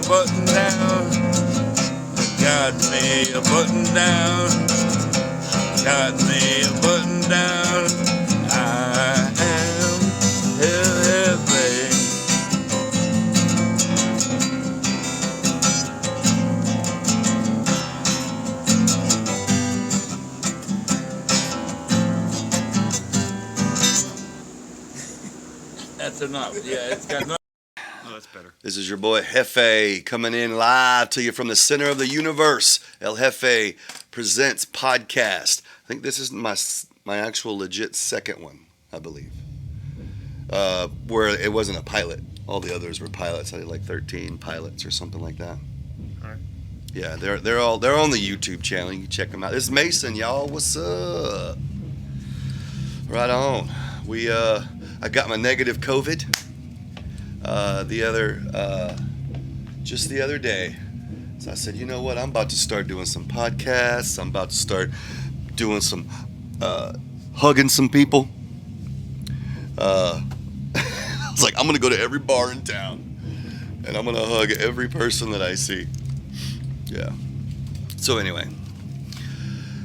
a button down. Got me a button down. Got me a button down. I am heavy. That's enough. Yeah, it's got no. Oh, that's better. This is your boy Jefe coming in live to you from the center of the universe. El Jefe Presents podcast. I think this is my actual legit second one, I believe. Where it wasn't a pilot. All the others were pilots. I did like 13 pilots or something like that. All right. Yeah, they're on the YouTube channel. You can check them out. This is Mason, y'all. What's up? Right on. I got my negative COVID. Just the other day. So I said, you know what? I'm about to start doing some podcasts. I'm about to start doing some hugging some people. I was like, I'm gonna go to every bar in town, and I'm gonna hug every person that I see. Yeah. So anyway,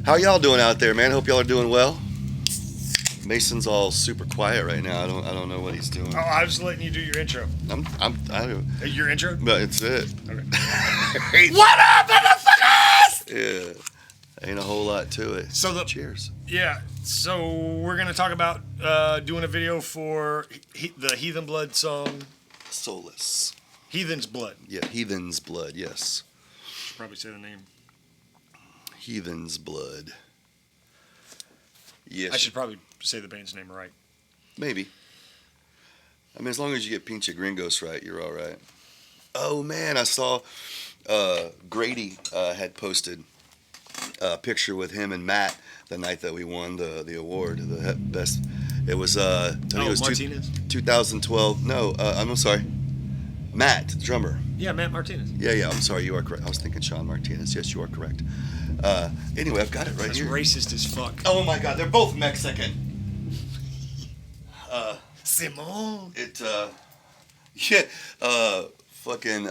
how y'all doing out there, man? Hope y'all are doing well. Mason's all super quiet right now. I don't know what he's doing. Oh, I was letting you do your intro. Your intro? But it's it. Okay. What up, motherfuckers? Yeah, ain't a whole lot to it. So cheers. Yeah. So we're gonna talk about doing a video for the Heathen Blood song. Soulless. Heathen's Blood. Yeah, Heathen's Blood. Yes. Should probably say the name. Heathen's Blood. Yes. I should probably say the band's name right. Maybe. I mean, as long as you get Pinche Gringos right, you're all right. Oh, man, I saw Grady had posted a picture with him and Matt the night that we won the award, the best. It was, I think it was Martinez? 2012. No, I'm sorry. Matt, the drummer. Yeah, Matt Martinez. Yeah, I'm sorry, you are correct. I was thinking Sean Martinez. Yes, you are correct. Anyway, I've got it right That's here. racist as fuck. Oh my God, they're both Mexican. Simon. Fucking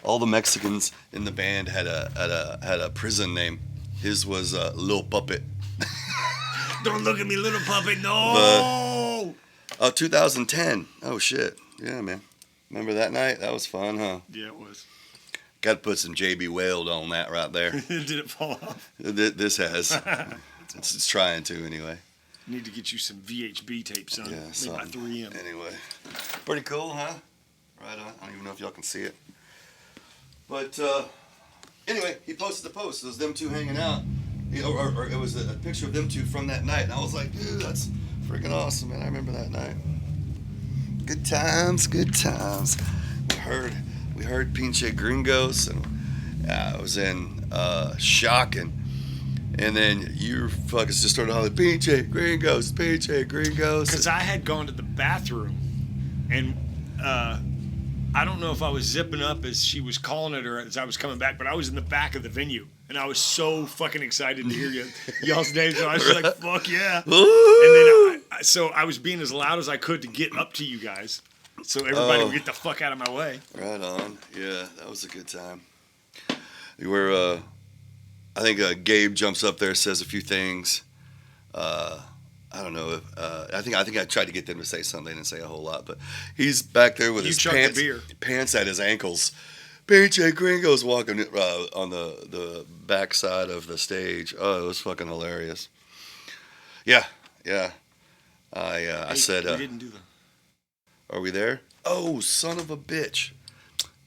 all the Mexicans in the band had a prison name. His was Lil Puppet. Don't look at me, little puppet. No. 2010. Oh shit. Yeah, man. Remember that night? That was fun, huh? Yeah, it was. Got to put some JB Whaled on that right there. Did it fall off? This has. It's trying to anyway. Need to get you some VHB tape, son. Yeah, made by 3M. Anyway, pretty cool, huh? Right on. I don't even know if y'all can see it. But anyway, he posted the post. It was them two hanging out. Or it was a picture of them two from that night. And I was like, dude, that's freaking awesome, man. I remember that night. Good times, good times. We heard Pinche Gringos, and I was in shock, and then you fuckers just started hollering, Pinche Gringos, Pinche Gringos. Because I had gone to the bathroom, and I don't know if I was zipping up as she was calling it or as I was coming back, but I was in the back of the venue, and I was so fucking excited to hear y'all's names, and I was just like, fuck yeah. Ooh. And then so I was being as loud as I could to get up to you guys, so everybody would get the fuck out of my way. Right on. Yeah, that was a good time. I think Gabe jumps up there, says a few things. I don't know. I think I tried to get them to say something. They didn't say a whole lot, but he's back there with his pants at his ankles. Pinche Gringos walking on the back side of the stage. Oh, it was fucking hilarious. Yeah. I said, we didn't do that. Are we there? Oh, son of a bitch.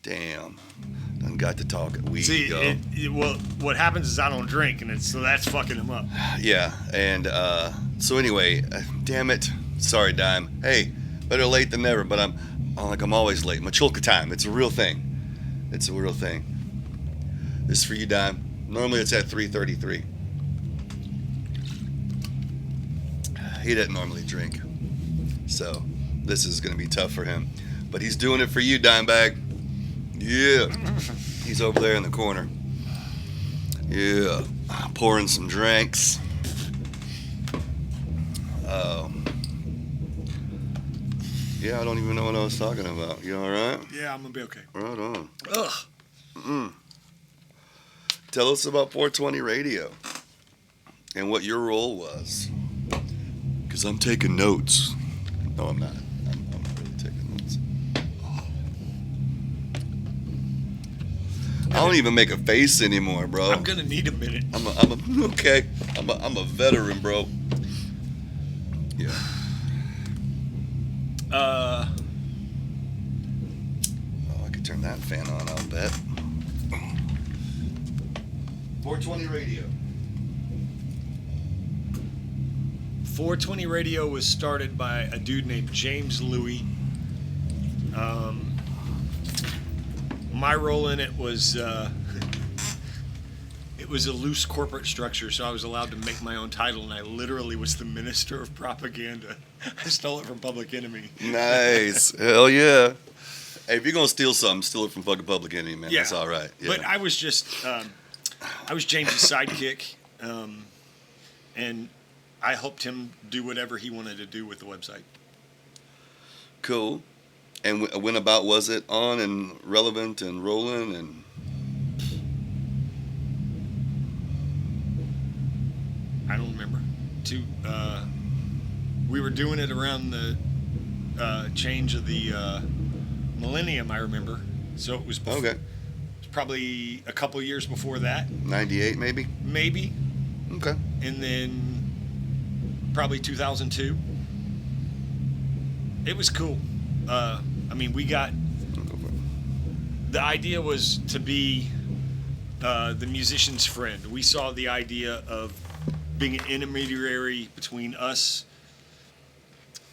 Damn. Done got to talk. Well, what happens is I don't drink, and so that's fucking him up. Yeah, and so anyway, damn it. Sorry, Dime. Hey, better late than never, but I'm always late. Machulka time. It's a real thing. It's a real thing. This is for you, Dime. Normally it's at 3:33. He doesn't normally drink, so this is going to be tough for him. But he's doing it for you, Dimebag. Yeah. He's over there in the corner. Yeah. Pouring some drinks. Yeah, I don't even know what I was talking about. You all right? Yeah, I'm gonna be okay. Right on. Ugh. Tell us about 420 Radio and what your role was. Because I'm taking notes. No, I'm not. I'm not really taking notes. I don't even make a face anymore, bro. I'm gonna need a minute. Okay. I'm a veteran, bro. Yeah. Oh, I could turn that fan on, I'll bet. 420 Radio. 420 Radio was started by a dude named James Louie. My role in it was it was a loose corporate structure, so I was allowed to make my own title, and I literally was the minister of propaganda. I stole it from Public Enemy. Nice. Hell yeah. Hey, if you're gonna steal something, steal it from fucking Public Enemy, man. Yeah. That's all right. Yeah. But I was just I was James's sidekick, and I helped him do whatever he wanted to do with the website. Cool. And when about was it on and relevant and rolling and? I don't remember. We were doing it around the change of the millennium, I remember. So it was Okay. It was probably a couple years before that. 98 maybe? Maybe. Okay. And then probably 2002. It was cool. I mean, we got... The idea was to be the musician's friend. We saw the idea of being an intermediary between us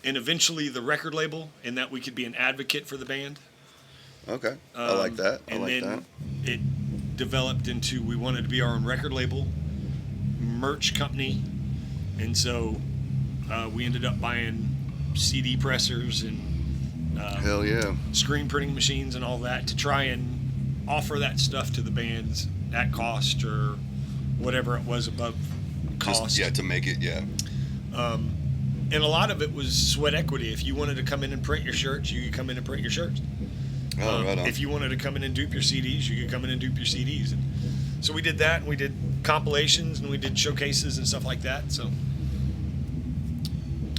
and eventually the record label, and that we could be an advocate for the band. Okay. I like that. I And like then that. it developed into we wanted to be our own record label, merch company, and so we ended up buying CD pressers and Hell yeah. screen printing machines and all that to try and offer that stuff to the bands at cost or whatever it was above cost. Just, yeah, to make it, yeah. And a lot of it was sweat equity. If you wanted to come in and print your shirts, you could come in and print your shirts. Oh, right on. If you wanted to come in and dupe your CDs, you could come in and dupe your CDs. And so we did that, and we did compilations, and we did showcases and stuff like that. So,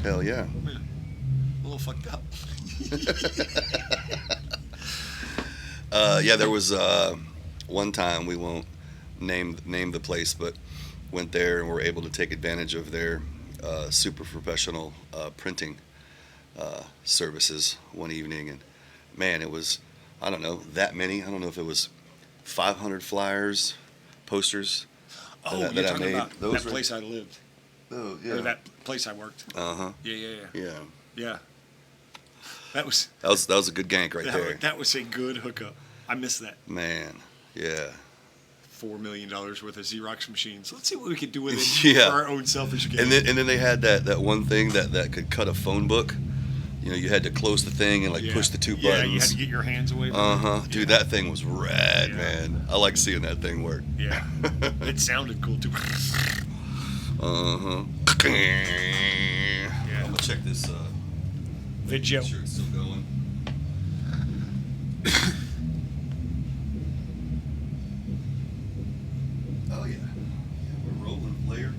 Hell yeah. yeah, a little fucked up. Yeah, there was one time, we won't name the place, but went there and were able to take advantage of their super professional printing services one evening, and man, it was, I don't know, that many. I don't know if it was 500 flyers, posters. Oh, that you're I talking made. about Those that were- place I lived, Oh yeah. or that place I worked. Uh-huh. Yeah. Yeah. That was That was a good gank right there. that was a good hookup. I missed that. Man. Yeah. $4 million worth of Xerox machines. Let's see what we could do with it Yeah. for our own selfish gain. And then they had that one thing that could cut a phone book. You know, you had to close the thing and like push the two buttons. Yeah, you had to get your hands away from it. Dude, that thing was rad, Yeah. man. I like seeing that thing work. Yeah. It sounded cool too. Yeah. I'm gonna check this. Video. Make sure it's still going. Oh yeah. We're rolling player.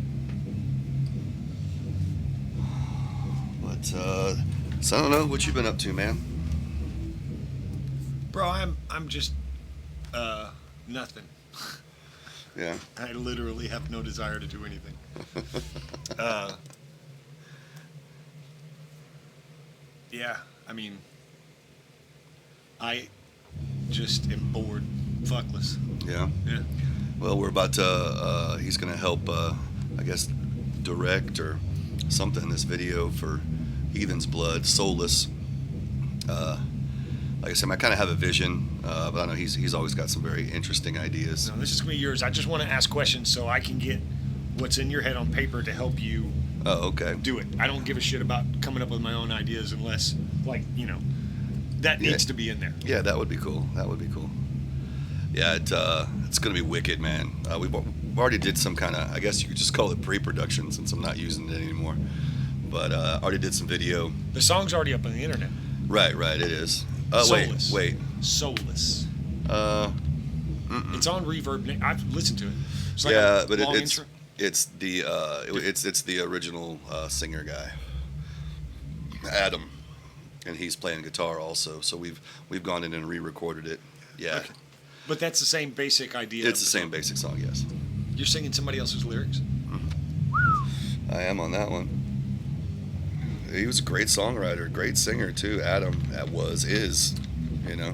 But so I don't know what you've been up to, man. Bro, I'm just nothing. Yeah. I literally have no desire to do anything. Yeah, I mean, I just am bored, fuckless. Yeah. Yeah. Well, we're about to. He's gonna help. I guess direct or something this video for Heathen's Blood, Soulless. Like I said, I kind of have a vision, but I know he's always got some very interesting ideas. No, this is gonna be yours. I just want to ask questions so I can get what's in your head on paper to help you Oh, okay. do it. I don't give a shit about coming up with my own ideas unless, like, you know, that Yeah. needs to be in there. Yeah, that would be cool. That would be cool. Yeah, it's gonna be wicked, man. We've already did some kind of, I guess you could just call it pre-production since I'm not using it anymore. But already did some video. The song's already up on the internet. Right, it is. Soulless. Wait. Soulless. It's on Reverb. I've listened to it. It's like Yeah, a but long it's intro. it's the it's the original singer guy, Adam, and he's playing guitar also. So we've gone in and re-recorded it. Yeah, Okay. But that's the same basic idea. it's the same basic song. Yes, You're singing somebody else's lyrics. I am on that one. He was a great songwriter, great singer too. Adam is, you know.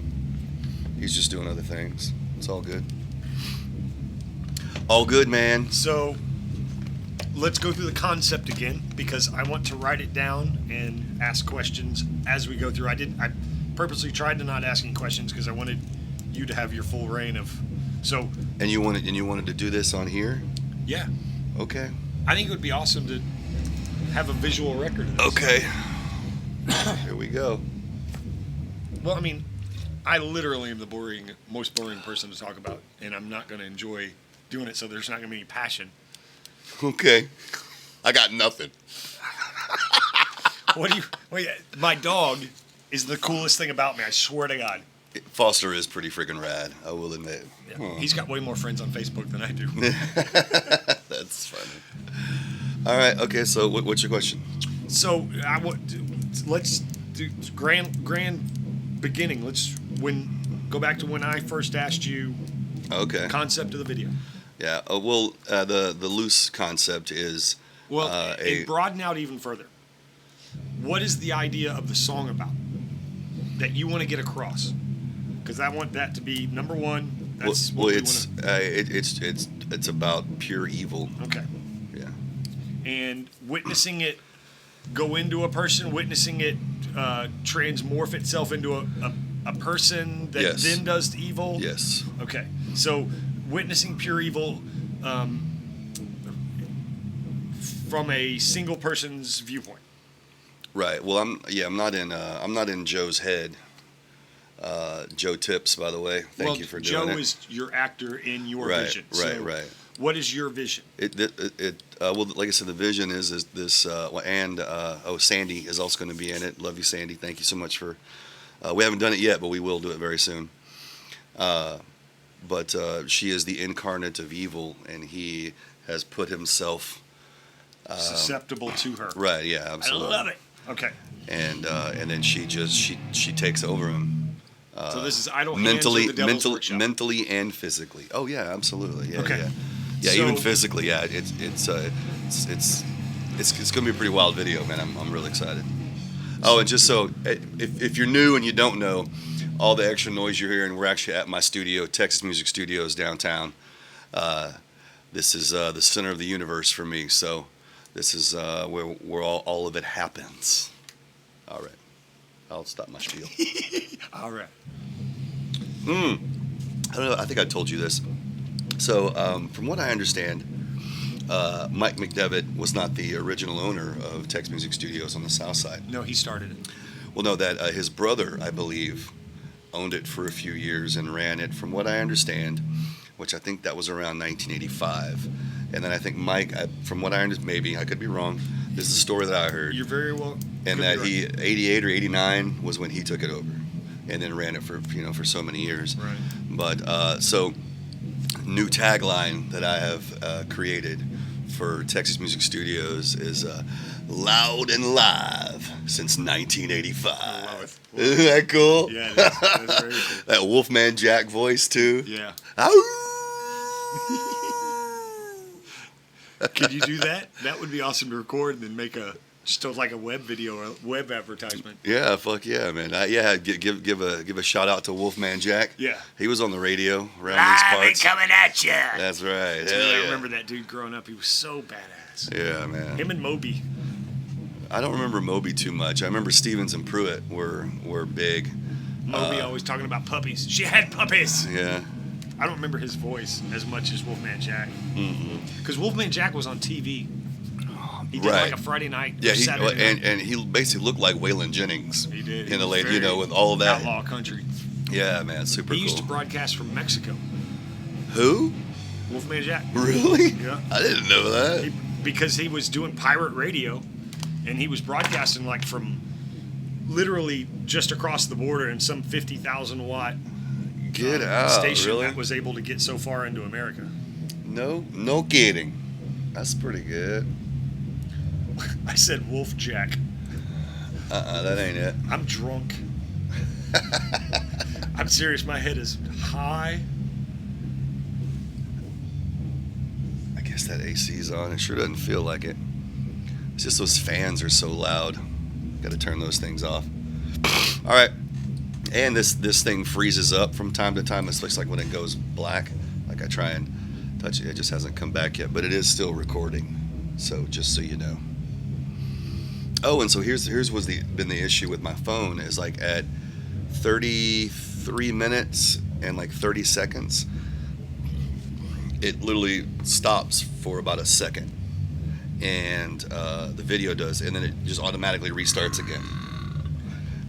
He's just doing other things. It's all good. All good, man. So let's go through the concept again because I want to write it down and ask questions as we go through. I purposely tried to not ask any questions because I wanted you to have your full reign of. So. And you wanted to do this on here? Yeah. Okay. I think it would be awesome to have a visual record of this. Okay. Here we go. Well, I mean, I literally am the most boring person to talk about, and I'm not going to enjoy doing it, so there's not going to be any passion. Okay. I got nothing. My dog is the coolest thing about me, I swear to God. Foster is pretty freaking rad, I will admit. Yeah. He's got way more friends on Facebook than I do. That's funny. All right. Okay. So, what's your question? So, let's do grand beginning. Go back to when I first asked you. Okay. Concept of the video. Yeah. The loose concept is. And broaden out even further. What is the idea of the song about that you want to get across? Because I want that to be number one. That's it's about pure evil. Okay. Yeah. And witnessing it go into a person, witnessing it transmorph itself into a person that then does evil. Yes. Okay. So witnessing pure evil from a single person's viewpoint. Right. Well, I'm not in Joe's head. Joe Tips, by the way. Thank you for doing it. Joe is your actor in your vision. Right. What is your vision? Well, like I said, the vision is this, Sandy is also going to be in it. Love you, Sandy. Thank you so much for. We haven't done it yet, but we will do it very soon. But she is the incarnate of evil, and he has put himself susceptible to her. Right. Yeah. Absolutely. I love it. Okay. And then she takes over him. So this is idle hands or the devil's workshop. Mentally and physically. Oh yeah, absolutely. Yeah, okay. Yeah, so, even physically. Yeah, it's gonna be a pretty wild video, man. I'm really excited. Oh, and just so if you're new and you don't know, all the extra noise you're hearing, we're actually at my studio, Texas Music Studios downtown. This is the center of the universe for me. So this is where all of it happens. All right. I'll stop my spiel. All right. I don't know. I think I told you this. So, from what I understand, Mike McDevitt was not the original owner of Tex Music Studios on the South Side. No, he started it. Well, no, that his brother, I believe, owned it for a few years and ran it, from what I understand, which I think that was around 1985. And then I think Mike, from what I understand, maybe I could be wrong. This is a story that I heard. You're very well. And that he 88 or 89 was when he took it over, and then ran it for so many years. Right. But so new tagline that I have created for Texas Music Studios is loud and live since 1985. I love it. Isn't that cool? Yeah, that's very cool. That Wolfman Jack voice too. Yeah. Ow! Could you do that? That would be awesome to record and then make just like a web video or a web advertisement. Yeah, fuck yeah, man. Give a shout out to Wolfman Jack. Yeah. He was on the radio around these parts. Live and coming at you. That's right. I remember that dude growing up. He was so badass. Yeah, man. Him and Moby. I don't remember Moby too much. I remember Stevens and Pruitt were big. Moby always talking about puppies. She had puppies. Yeah. I don't remember his voice as much as Wolfman Jack. Mm-hmm. Because Wolfman Jack was on TV. He did like a Friday night. Yeah, Saturday night. And he basically looked like Waylon Jennings. He did. In the late, with all of that. Outlaw country. Yeah, man, super cool. He used to broadcast from Mexico. Who? Wolfman Jack. Really? Yeah. I didn't know that. Because he was doing pirate radio, and he was broadcasting like from literally just across the border in some 50,000 watt Get out, station really? that was able to get so far into America. No kidding. That's pretty good. I said Wolf Jack. That ain't it. I'm drunk. I'm serious. My head is high. I guess that AC's on. It sure doesn't feel like it. It's just those fans are so loud. Got to turn those things off. All right. And this thing freezes up from time to time. This looks like when it goes black. Like I try and touch it. It just hasn't come back yet. But it is still recording. So just so you know. Oh, and so here's been the issue with my phone is like at 33 minutes and like 30 seconds, it literally stops for about a second, and the video does, and then it just automatically restarts again.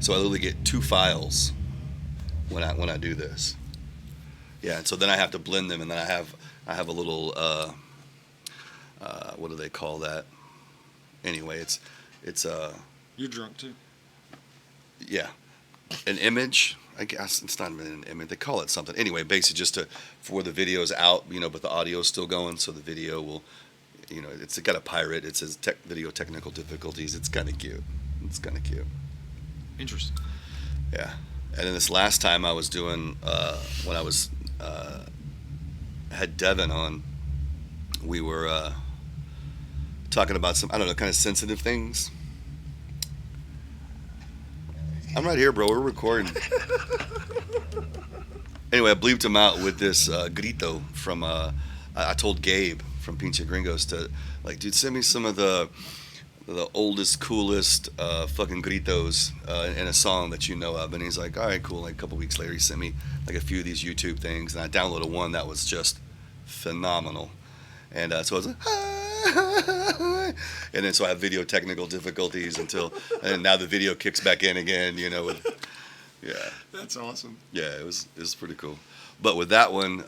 So I literally get 2 files when I do this. Yeah, and so then I have to blend them, and then I have a little what do they call that? Anyway, it's You're drunk too. yeah, an image. I guess it's not even an image. They call it something. Anyway, basically just for the video's out, but the audio's still going, so the video will, it's got a pirate. It says video technical difficulties. It's kind of cute. Interesting. Yeah. And then this last time I was doing, when I was, had Devin on, we were talking about some, I don't know, kind of sensitive things. I'm right here, bro. We're recording. Anyway, I bleeped him out with this grito from, I told Gabe from Pinche Gringos to, like, dude, send me some of the oldest, coolest fucking gritos in a song that you know of. And he's like, all right, cool. Like a couple weeks later, he sent me like a few of these YouTube things. And I downloaded one that was just phenomenal. And so I was like, and then so I have video technical difficulties and now the video kicks back in again, yeah. That's awesome. Yeah, it was pretty cool. But with that one,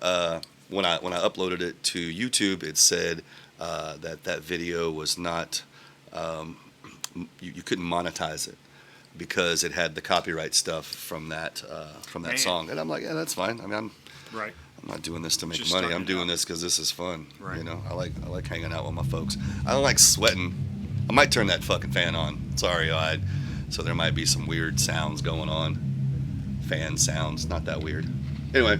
when I uploaded it to YouTube, it said that video was not, you couldn't monetize it because it had the copyright stuff from that song. And I'm like, yeah, that's fine. I mean, I'm not doing this to make money. I'm doing this because this is fun. Right. I like hanging out with my folks. I don't like sweating. I might turn that fucking fan on. Sorry, so there might be some weird sounds going on. Fan sounds, not that weird. Anyway,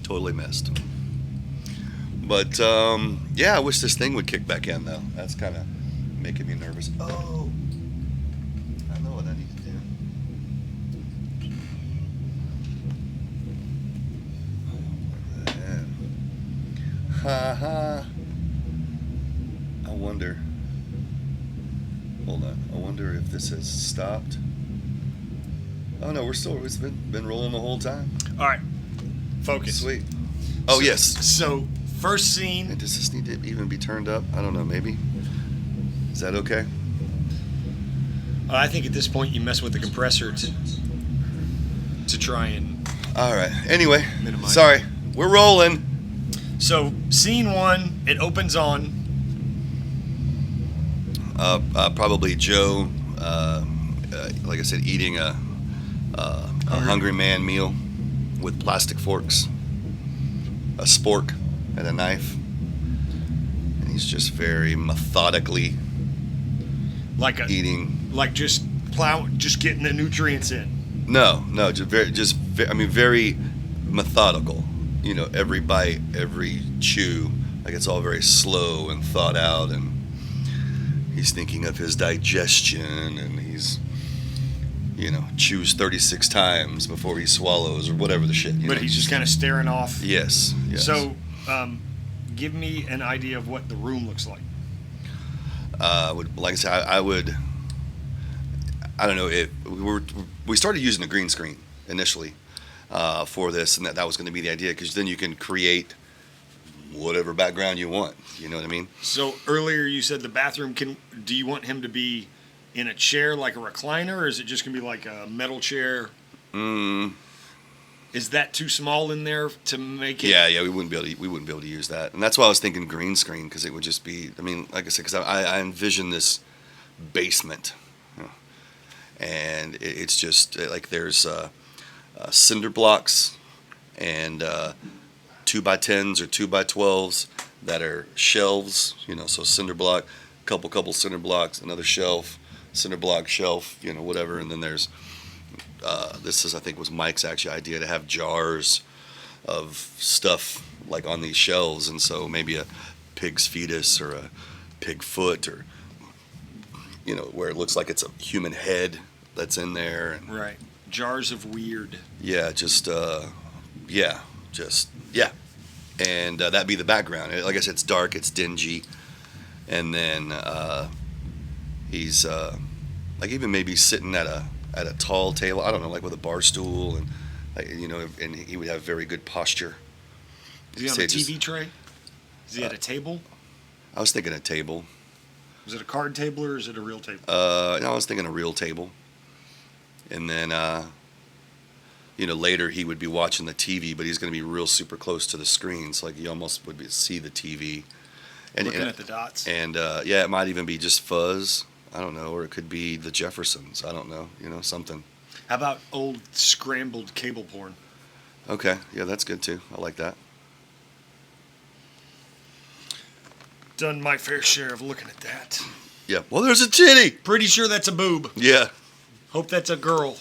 totally missed. But yeah, I wish this thing would kick back in though. That's kind of making me nervous. Oh, I know what I need to do. Ha. I wonder. Hold on. I wonder if this has stopped. Oh no, it's been rolling the whole time. All right. Focus. Sweet. Oh yes. So first scene. And does this need to even be turned up? I don't know. Maybe. Is that okay? I think at this point you mess with the compressor to try and. All right. Anyway, minimize. Sorry. We're rolling. So scene 1, it opens on. Probably Joe, like I said, eating a Hungry Man meal with plastic forks, a spork, and a knife. And he's just very methodically eating. Like just getting the nutrients in. No, very methodical. Every bite, every chew, like it's all very slow and thought out, and he's thinking of his digestion, and he's, chews 36 times before he swallows or whatever the shit. But he's just kind of staring off. Yes. So, give me an idea of what the room looks like. Like I said, I don't know, we started using a green screen initially for this, and that was going to be the idea, because then you can create whatever background you want. You know what I mean? So earlier you said the bathroom do you want him to be in a chair like a recliner, or is it just going to be like a metal chair? Is that too small in there to make it? Yeah, we wouldn't be able to use that. And that's why I was thinking green screen, because it would just be, like I said, because I envision this basement. And it's just like there's cinder blocks and 2x10s or 2x12s that are shelves, so cinder block, couple cinder blocks, another shelf, cinder block, shelf, whatever. And then there's this is, I think, was Mike's actually idea to have jars of stuff like on these shelves, and so maybe a pig's fetus or a pig foot, or where it looks like it's a human head that's in there. And right, jars of weird. Yeah, and that'd be the background. Like I said, it's dark, it's dingy, and then he's like even maybe sitting at a tall table. I don't know, like with a bar stool, and and he would have very good posture. Is he on a TV tray? Is he at a table? I was thinking a table. Is it a card table or is it a real table? No, I was thinking a real table. And then, later he would be watching the TV, but he's going to be real super close to the screen, so like you almost would see the TV. And, looking at the dots. And yeah, it might even be just fuzz. I don't know, or it could be the Jeffersons. I don't know, something. How about old scrambled cable porn? Okay, yeah, that's good too. I like that. Done my fair share of looking at that. Yeah. Well, there's a titty. Pretty sure that's a boob. Yeah. Hope that's a girl.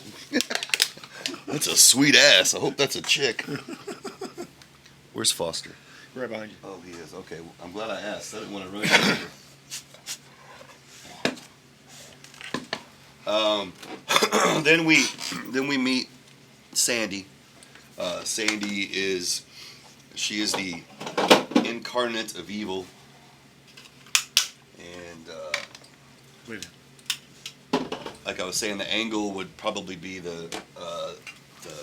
That's a sweet ass. I hope that's a chick. Where's Foster? Right behind you. Oh, he is. Okay. Well, I'm glad I asked. I didn't want to run you over. Then we meet Sandy. Sandy is the incarnate of evil. And Wait. like I was saying, the angle would probably be the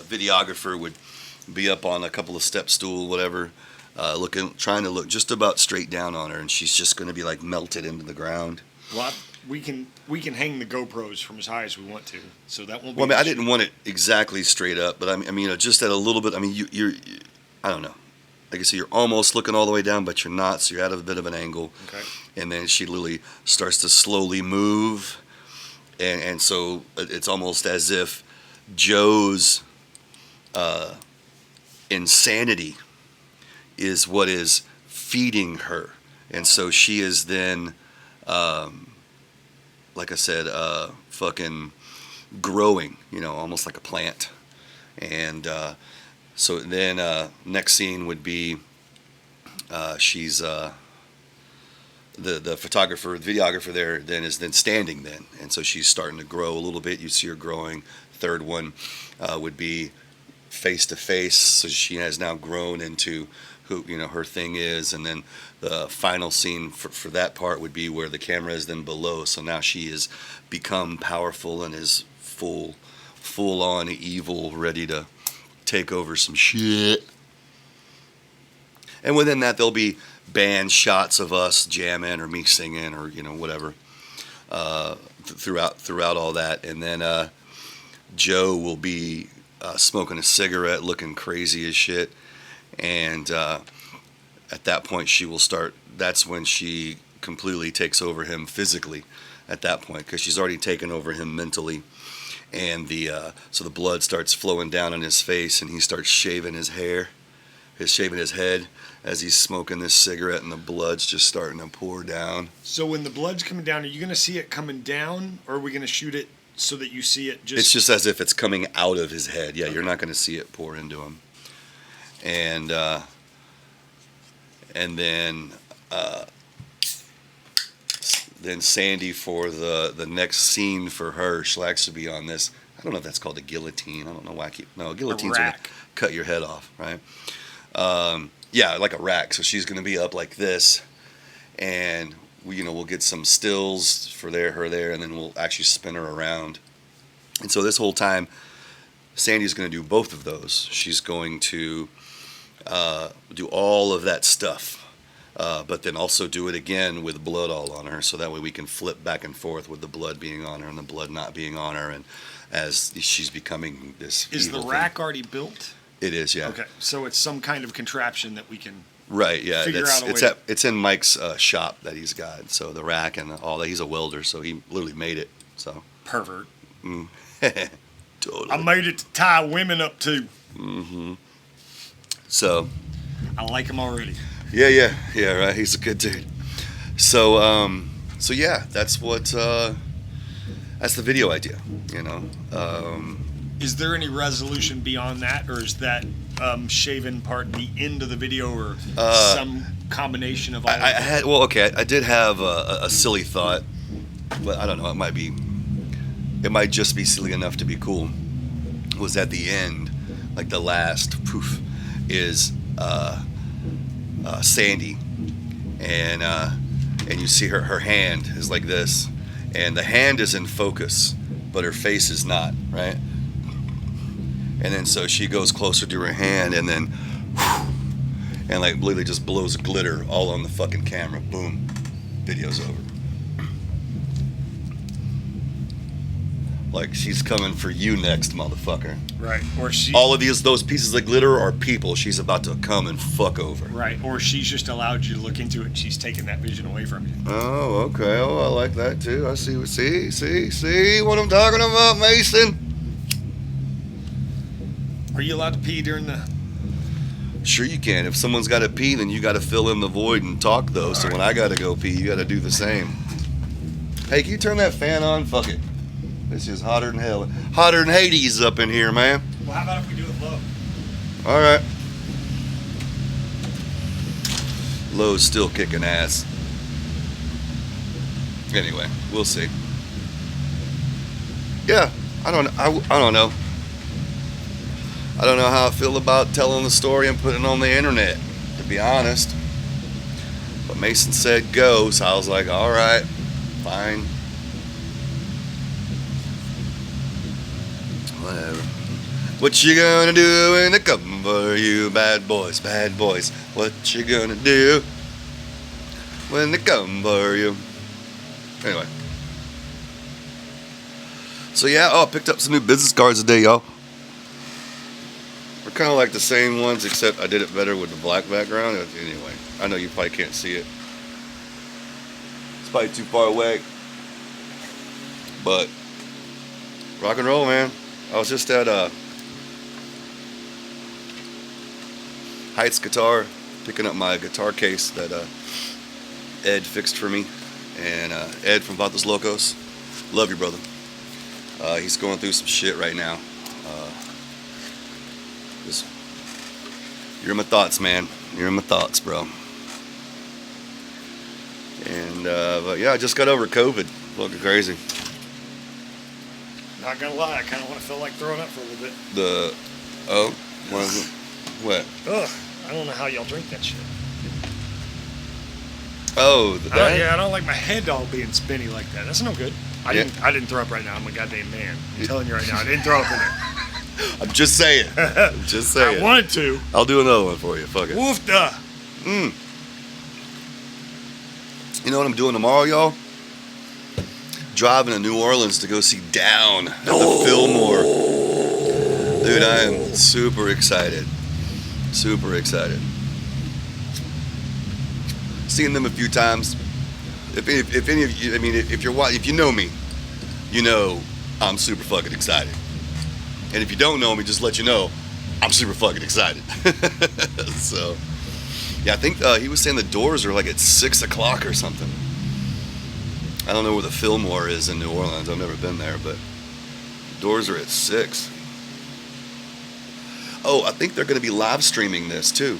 videographer would be up on a couple of step stool, whatever, trying to look just about straight down on her, and she's just going to be like melted into the ground. Well, we can hang the GoPros from as high as we want to, so that won't be. Well, I didn't want it exactly straight up, but I mean, just at a little bit. I mean, you're I don't know. Like I said, you're almost looking all the way down, but you're not, so you're at a bit of an angle. Okay. And then she literally starts to slowly move, and so it's almost as if Joe's insanity is what is feeding her, and so she is then, like I said, fucking growing, almost like a plant, and so then next scene would be she's the photographer, the videographer there then is then standing then, and so she's starting to grow a little bit. You see her growing. Third one would be face to face, so she has now grown into who her thing is, and then the final scene for that part would be where the camera is then below. So now she has become powerful and is full on evil, ready to take over some shit. And within that, there'll be band shots of us jamming or me singing or whatever throughout all that. And then Joe will be smoking a cigarette, looking crazy as shit. And at that point, she will start. That's when she completely takes over him physically. At that point, because she's already taken over him mentally. And so the blood starts flowing down on his face, and he starts shaving his hair, shaving his head as he's smoking this cigarette, and the blood's just starting to pour down. So when the blood's coming down, are you going to see it coming down, or are we going to shoot it so that you see it just... It's just as if it's coming out of his head. Yeah, okay. You're not going to see it pour into him. And then Sandy, for the next scene for her, she'll actually be on this. I don't know if that's called a guillotine. I don't know why I keep... No, a guillotine's going to cut your head off, right? Yeah, like a rack. So she's going to be up like this, and we'll get some stills for her there, and then we'll actually spin her around. And so this whole time, Sandy's going to do both of those. She's going to do all of that stuff. But then also do it again with blood all on her, so that way we can flip back and forth with the blood being on her and the blood not being on her, and as she's becoming this. Is the rack already built? It is, yeah. Okay, so it's some kind of contraption that we can Right, yeah. Figure out a way It's in Mike's shop that he's got. So the rack and all that. He's a welder, so he literally made it. So Pervert. totally. I made it to tie women up to. Mm-hmm. So I like him already. yeah, right. He's a good dude. So so yeah, that's what that's the video idea. You know. Is there any resolution beyond that, or is that shaven part the end of the video, or some combination of all? I did have a silly thought, but I don't know. It might just be silly enough to be cool. Was at the end, like the last poof, is Sandy, and you see her hand is like this, and the hand is in focus, but her face is not, right? And then so she goes closer to her hand, and then and like literally just blows glitter all on the fucking camera. Boom, video's over. Like she's coming for you next, motherfucker. Right, or she. All of those pieces of glitter are people she's about to come and fuck over. Right, or she's just allowed you to look into it. And she's taking that vision away from you. Oh, okay. Oh, I like that too. I see what I'm talking about, Mason. Are you allowed to pee during the? Sure you can. If someone's got to pee, then you got to fill in the void and talk though. So when I got to go pee, you got to do the same. Hey, can you turn that fan on? Fuck it. This is hotter than hell. Hotter than Hades up in here, man. Well, how about if we do it low? All right. Low's still kicking ass. Anyway, we'll see. Yeah, I don't know. I don't know how I feel about telling the story and putting it on the internet, to be honest. But Mason said go, so I was like, all right, fine. Whatever. What you gonna do when they come for you, bad boys, bad boys? What you gonna do when they come for you? Anyway. So yeah, I picked up some new business cards today, y'all. They're kind of like the same ones, except I did it better with the black background. Anyway, I know you probably can't see it. It's probably too far away. But rock and roll, man. I was just at Heights Guitar, picking up my guitar case that Ed fixed for me. And Ed from Vatos Locos, love you, brother. He's going through some shit right now. You're in my thoughts, man. You're in my thoughts, bro. And but yeah, I just got over COVID. Looking crazy. Not gonna lie, I kind of want to feel like throwing up for a little bit. What? Ugh, I don't know how y'all drink that shit. Oh, I don't like my head all being spinny like that. That's no good. I didn't throw up right now. I'm a goddamn man. I'm telling you right now, I didn't throw up in there. I'm just saying. I wanted to. I'll do another one for you. Fuck it. Woofda. You know what I'm doing tomorrow, y'all? Driving to New Orleans to go see Down at the Fillmore. Dude, I am super excited. Super excited. Seen them a few times. If any of you, I mean, if you know me, you know I'm super fucking excited. And if you don't know me, just let you know I'm super fucking excited. So, yeah, I think he was saying the doors are like at 6 o'clock or something. I don't know where the Fillmore is in New Orleans. I've never been there, but doors are at 6. Oh, I think they're going to be live streaming this too.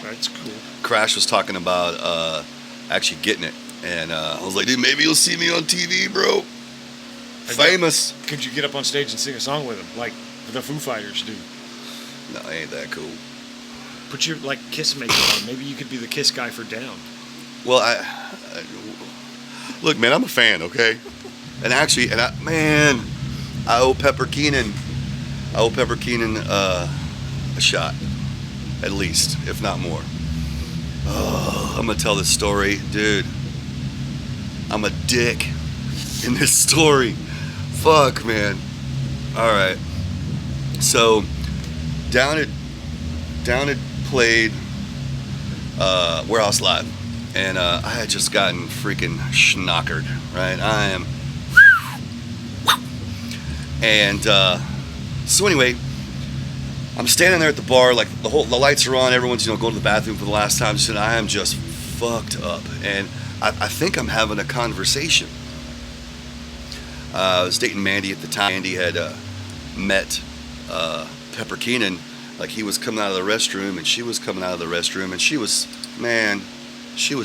That's cool. Crash was talking about actually getting it, and I was like, dude, maybe you'll see me on TV, bro. Famous. Could you get up on stage and sing a song with them, like the Foo Fighters do? No, ain't that cool. Put your Kiss makeup on. Maybe you could be the Kiss guy for Down. Well, I look, man, I'm a fan, okay? And actually, I owe Pepper Keenan a shot, at least, if not more. Oh, I'm gonna tell this story, dude. I'm a dick in this story. Fuck, man. All right. So, Down had played Warehouse Live, and I had just gotten freaking schnockered, right? I am, and so anyway, I'm standing there at the bar, like the lights are on, everyone's going to the bathroom for the last time, and I am just fucked up, and I think I'm having a conversation. I was dating Mandy at the time. Mandy had met Pepper Keenan, like he was coming out of the restroom and she was coming out of the restroom, and she was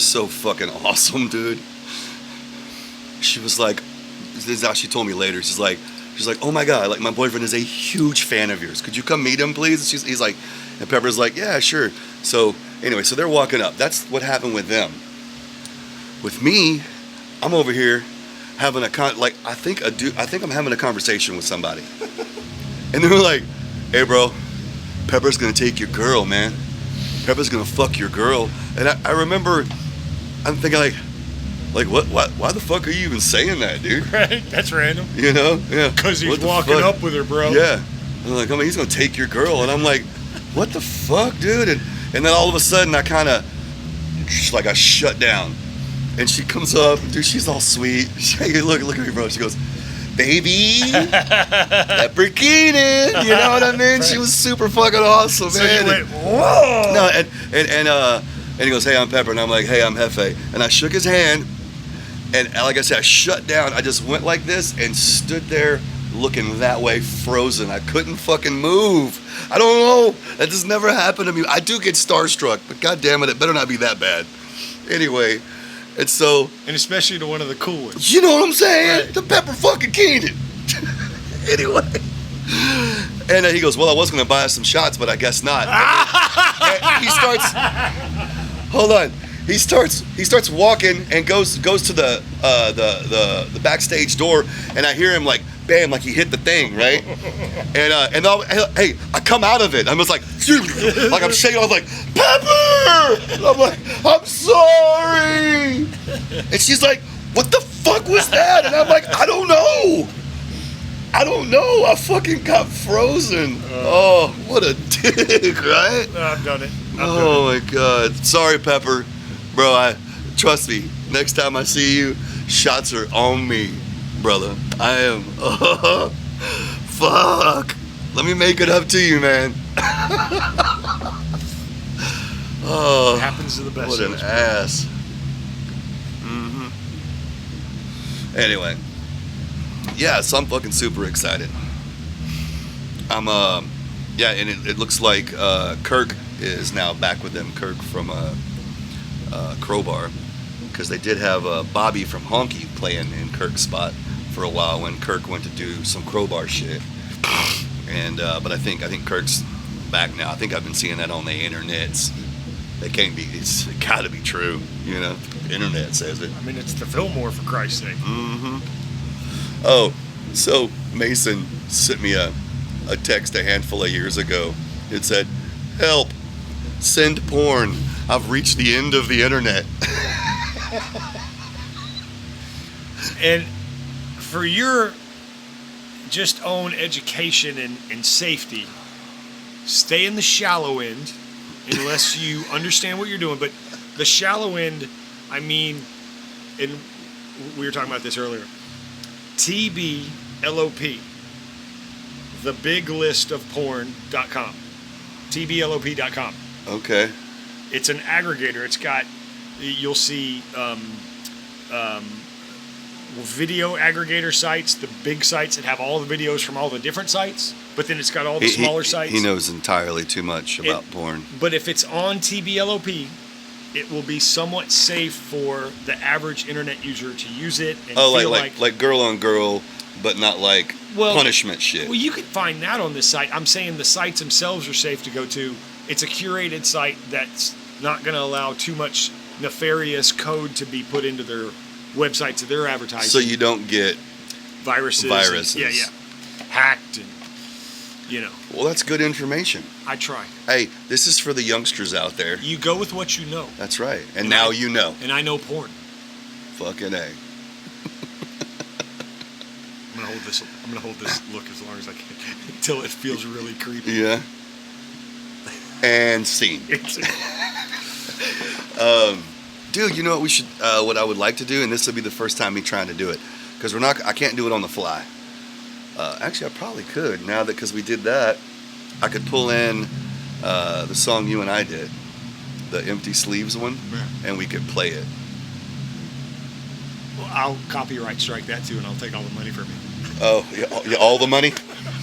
so fucking awesome, dude. She was like, this is how she told me later, she's like, oh my God, like my boyfriend is a huge fan of yours. Could you come meet him, please? He's like, and Pepper's like, yeah, sure. So anyway, so they're walking up. That's what happened with them. With me, I'm over here having I think I'm having a conversation with somebody. And they're like, hey bro, Pepper's gonna take your girl, man. Pepper's gonna fuck your girl. And I remember, I'm thinking like what, why the fuck are you even saying that, dude? Right, that's random. You know? Yeah. Because he's walking up with her, bro. Yeah. I'm like, I mean, he's gonna take your girl. And I'm like, what the fuck, dude? And then all of a sudden I I shut down. And she comes up, dude, she's all sweet. Look at me, bro. She goes, baby, Pepper Keenan. You know what I mean? She was super fucking awesome, so man. You went, whoa. No, and he goes, hey, I'm Pepper. And I'm like, hey, I'm Hefe. And I shook his hand. And like I said, I shut down. I just went like this and stood there looking that way, frozen. I couldn't fucking move. I don't know. That just never happened to me. I do get starstruck, but God damn it better not be that bad. Anyway. And so, and especially to one of the cool ones. You know what I'm saying? Right. The Pepper fucking Keenan. Anyway. And he goes, well, I was going to buy us some shots, but I guess not. And he starts, hold on. He starts walking and goes to the backstage door, and I hear him like, bam, like he hit the thing, right? And hey, I come out of it. I'm just like I'm shaking. I was like, Pepper! And I'm like, I'm sorry. And she's like, what the fuck was that? And I'm like, I don't know. I fucking got frozen. Oh, what a dick, right? No, I've done it. Oh my God. Sorry, Pepper. Bro, trust me, next time I see you, shots are on me, brother. I am, fuck. Let me make it up to you, man. Oh, it happens to the best. What an ass. Mm-hmm. Anyway, yeah, so I'm fucking super excited. I'm, yeah, and it looks like Kirk is now back with them. Kirk from Crowbar, because they did have Bobby from Honky playing in Kirk's spot for a while when Kirk went to do some Crowbar shit. And but I think Kirk's back now. I think I've been seeing that on the internets. It can't be. It's gotta be true. You know, the internet says it. I mean, it's the Fillmore, for Christ's sake. Mm-hmm. Oh, so Mason sent me a text a handful of years ago. It said, "Help! Send porn. I've reached the end of the internet." And for your just own education and safety, stay in the shallow end unless you understand what you're doing. But the shallow end, I mean, and we were talking about this earlier, TBLOP, thebiglistofporn.com, TBLOP.com. Okay. It's an aggregator. It's got, you'll see video aggregator sites, the big sites that have all the videos from all the different sites, but then it's got all the smaller sites. He knows entirely too much about porn. But if it's on TBLOP, it will be somewhat safe for the average internet user to use it and feel like girl on girl, but not like punishment shit. Well, you could find that on this site. I'm saying the sites themselves are safe to go to. It's a curated site that's not going to allow too much nefarious code to be put into their websites of their advertising. So you don't get viruses. And, yeah. Hacked and, you know. Well, that's good information. I try. Hey, this is for the youngsters out there. You go with what you know. That's right. And now you know. And I know porn. Fucking A. I'm gonna hold this look as long as I can until it feels really creepy. Yeah. And scene. Dude, you know what we should? What I would like to do, and this will be the first time me trying to do it, because I can't do it on the fly. Actually, I probably could now that because we did that. I could pull in the song you and I did, the Empty Sleeves one, and we could play it. Well, I'll copyright strike that too, and I'll take all the money from you. Oh, yeah, all the money?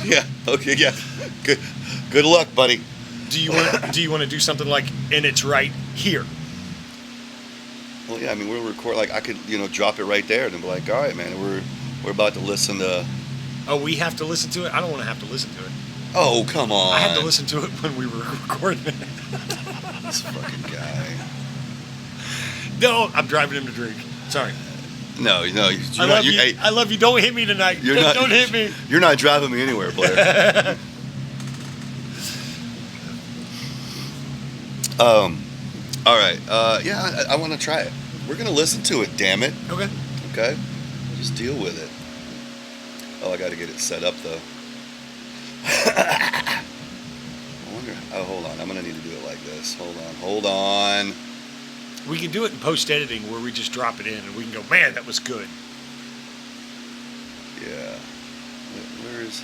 Yeah. Okay. Yeah. Good luck, buddy. Do you want to do something like, and it's right here? Well, yeah. I mean, we'll record. Like, I could, drop it right there, and be like, all right, man, we're about to listen to. Oh, we have to listen to it. I don't want to have to listen to it. Oh, come on. I had to listen to it when we were recording it. This fucking guy. No, I'm driving him to drink. Sorry. No. I love you. I love you. Don't hit me tonight. Don't hit me. You're not driving me anywhere, Blair. All right. Yeah, I want to try it. We're gonna listen to it. Damn it. Okay. Okay. Just deal with it. Oh, I got to get it set up though. I wonder. Oh, hold on. I'm gonna need to do it like this. Hold on. We can do it in post-editing where we just drop it in and we can go, man, that was good. Yeah. Where is...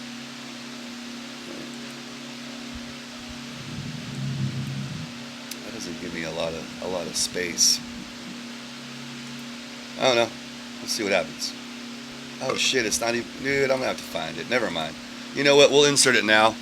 That doesn't give me a lot of space. I don't know. Let's see what happens. Oh shit, it's not even... Dude, I'm gonna have to find it. Never mind. You know what? We'll insert it now.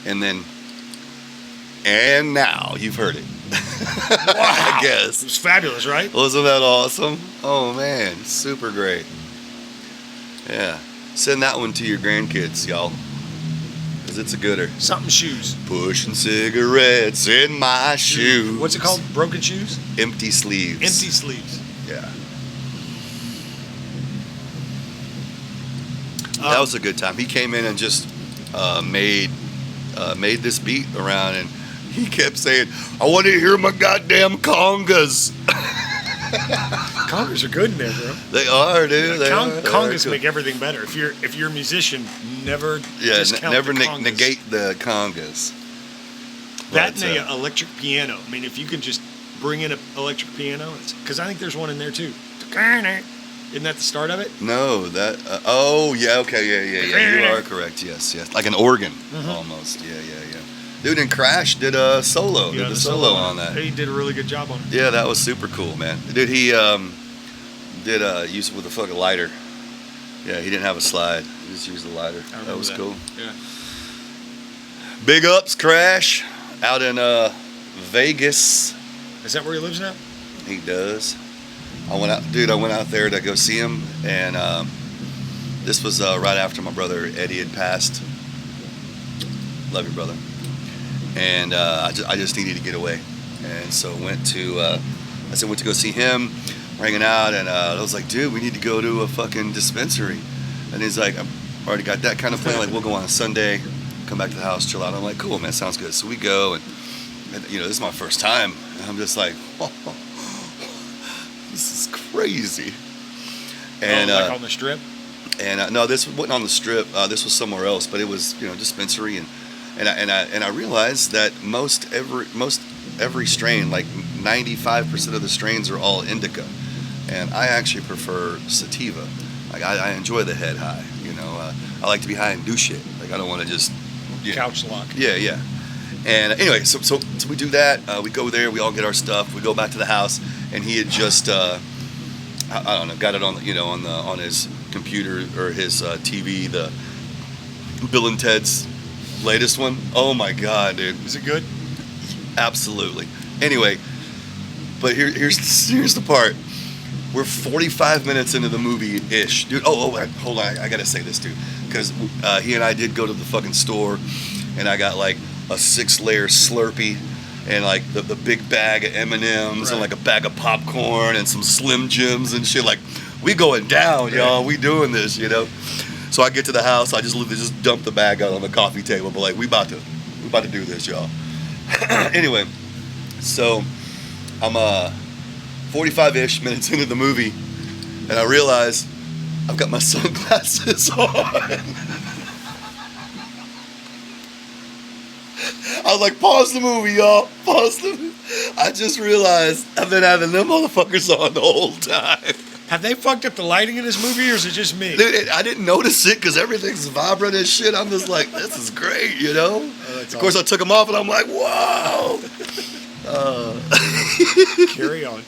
and then, and now you've heard it. I guess. It was fabulous, right? Wasn't that awesome? Oh man, super great. Yeah. Send that one to your grandkids, y'all. Because it's a gooder. Something shoes. Pushing cigarettes in my shoes. What's it called? Broken shoes? Empty sleeves. Empty sleeves. Yeah. That was a good time. He came in and just made this beat around, and he kept saying, "I want to hear my goddamn congas." Congas are good in there, bro. They are, dude. They are. Congas They're make cool. everything better. If you're a musician, never Yeah, discount never the congas. negate the congas. That But, and an electric piano. I mean, if you could just bring in an electric piano, because I think there's one in there too. Isn't that the start of it? No, that. Oh, yeah. Okay, yeah. You are correct. Yes. Like an organ, almost. Yeah. Dude, and Crash did a solo. Yeah, did the solo on that. He did a really good job on it. Yeah, that was super cool, man. Dude, he did use it with a fucking lighter. Yeah, he didn't have a slide. He just used a lighter. That was cool. Yeah. Big ups, Crash, out in Vegas. Is that where he lives now? He does. I went out there to go see him, and this was right after my brother Eddie had passed. Love you, brother. And I just needed to get away, and so went to go see him. We're hanging out, and I was like, dude, we need to go to a fucking dispensary. And he's like, I've already got that kind of plan. Like, we'll go on a Sunday, come back to the house, chill out. I'm like, cool, man, sounds good. So we go, and this is my first time. And I'm just like, oh, this is crazy. And like on the strip? And no, this wasn't on the strip. This was somewhere else, but it was dispensary, and I realized that most every strain, like 95% of the strains are all indica, and I actually prefer sativa. Like I enjoy the head high. I like to be high and do shit. Like I don't want to just Couch lock. Yeah. And anyway, so we do that. We go there. We all get our stuff. We go back to the house, and he had just I don't know, got it on on his computer or his TV, the Bill and Ted's latest one. Oh my god, dude! Is it good? Absolutely. Anyway, but here's the part. We're 45 minutes into the movie-ish, dude. Oh, hold on. I gotta say this, dude, because he and I did go to the fucking store, and I got like a 6-layer Slurpee, and like the big bag of M&Ms, and like a bag of popcorn, and some Slim Jims and shit. Like, we going down, y'all. We doing this, So I get to the house. I just dump the bag out on the coffee table. But like, we about to do this, y'all. Anyway, so I'm 45-ish minutes into the movie, and I realize I've got my sunglasses on. I was like, pause the movie, y'all. Pause the movie. I just realized I've been having them motherfuckers on the whole time. Have they fucked up the lighting in this movie, or is it just me? Dude, I didn't notice it because everything's vibrant and shit. I'm just like, this is great, Oh, Of course, I took them off, and I'm like, whoa. Carry on.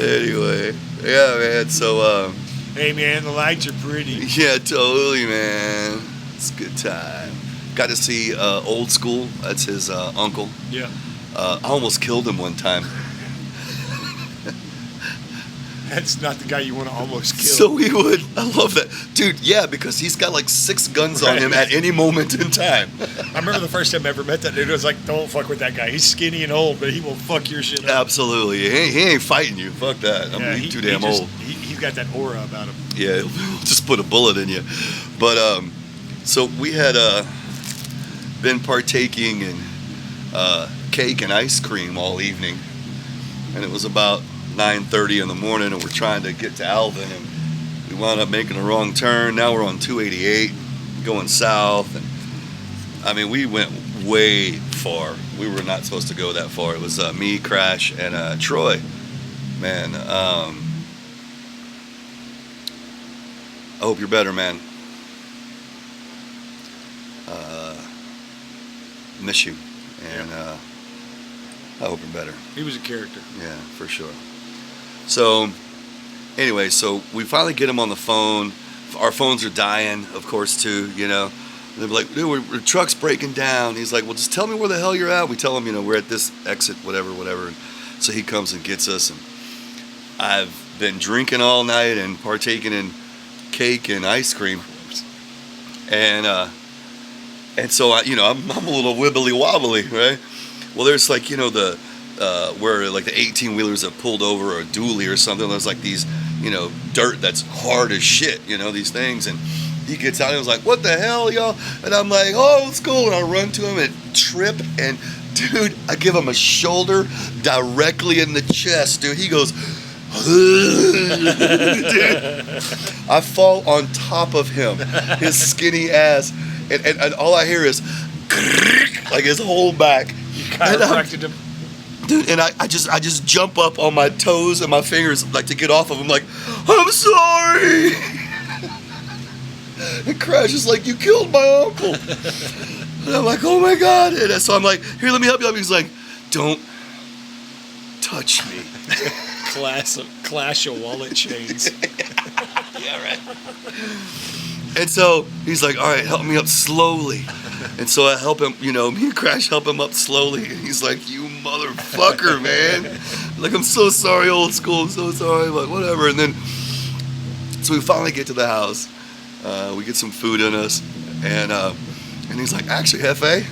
Anyway, yeah, man. So, Hey, man, the lights are pretty. yeah, totally, man. It's a good time. Got to see Old School. That's his uncle. Yeah. I almost killed him one time. That's not the guy you want to almost kill. So he would. I love that. Dude, yeah, because he's got like 6 guns on him at any moment in time. I remember the first time I ever met that dude. I was like, don't fuck with that guy. He's skinny and old, but he will fuck your shit up. Absolutely. He ain't fighting you. Fuck that. He's too damn old. He's got that aura about him. Yeah, he'll just put a bullet in you. But, so we had been partaking in cake and ice cream all evening. And it was about 9:30 in the morning, and we're trying to get to Alvin, and we wound up making a wrong turn. Now we're on 288 going south, and I mean, we went way far. We were not supposed to go that far. It was me, Crash, and Troy. Man, I hope you're better, man. Miss you, and I hope you're better. He was a character. Yeah, for sure. So, anyway, so we finally get him on the phone. Our phones are dying, of course, too, And they're like, dude, the truck's breaking down. He's like, well, just tell me where the hell you're at. We tell him, we're at this exit, whatever. And so he comes and gets us. And I've been drinking all night and partaking in cake and ice cream. And so I'm a little wibbly wobbly, right? Well, there's like, the where like the 18-wheelers have pulled over or a dually or something. There's like these, dirt that's hard as shit, these things. And he gets out and was like, what the hell, y'all? And I'm like, oh, it's cool. And I run to him and trip. And, dude, I give him a shoulder directly in the chest, dude. He goes, dude. I fall on top of him, his skinny ass. And all I hear is, like his whole back. You chiropracted him. Dude, and I just jump up on my toes and my fingers like to get off of him, like, I'm sorry. And Crash is like, you killed my uncle. And I'm like, oh my God. And so I'm like, here, let me help you up. He's like, don't touch me. Clash of wallet chains. Yeah, right. And so he's like, all right, help me up slowly. And so I help him, me and Crash help him up slowly. And he's like, you motherfucker, man. Like, I'm so sorry, old school. I'm so sorry, but whatever. And then, so we finally get to the house. We get some food in us. And he's like, actually, Hefe,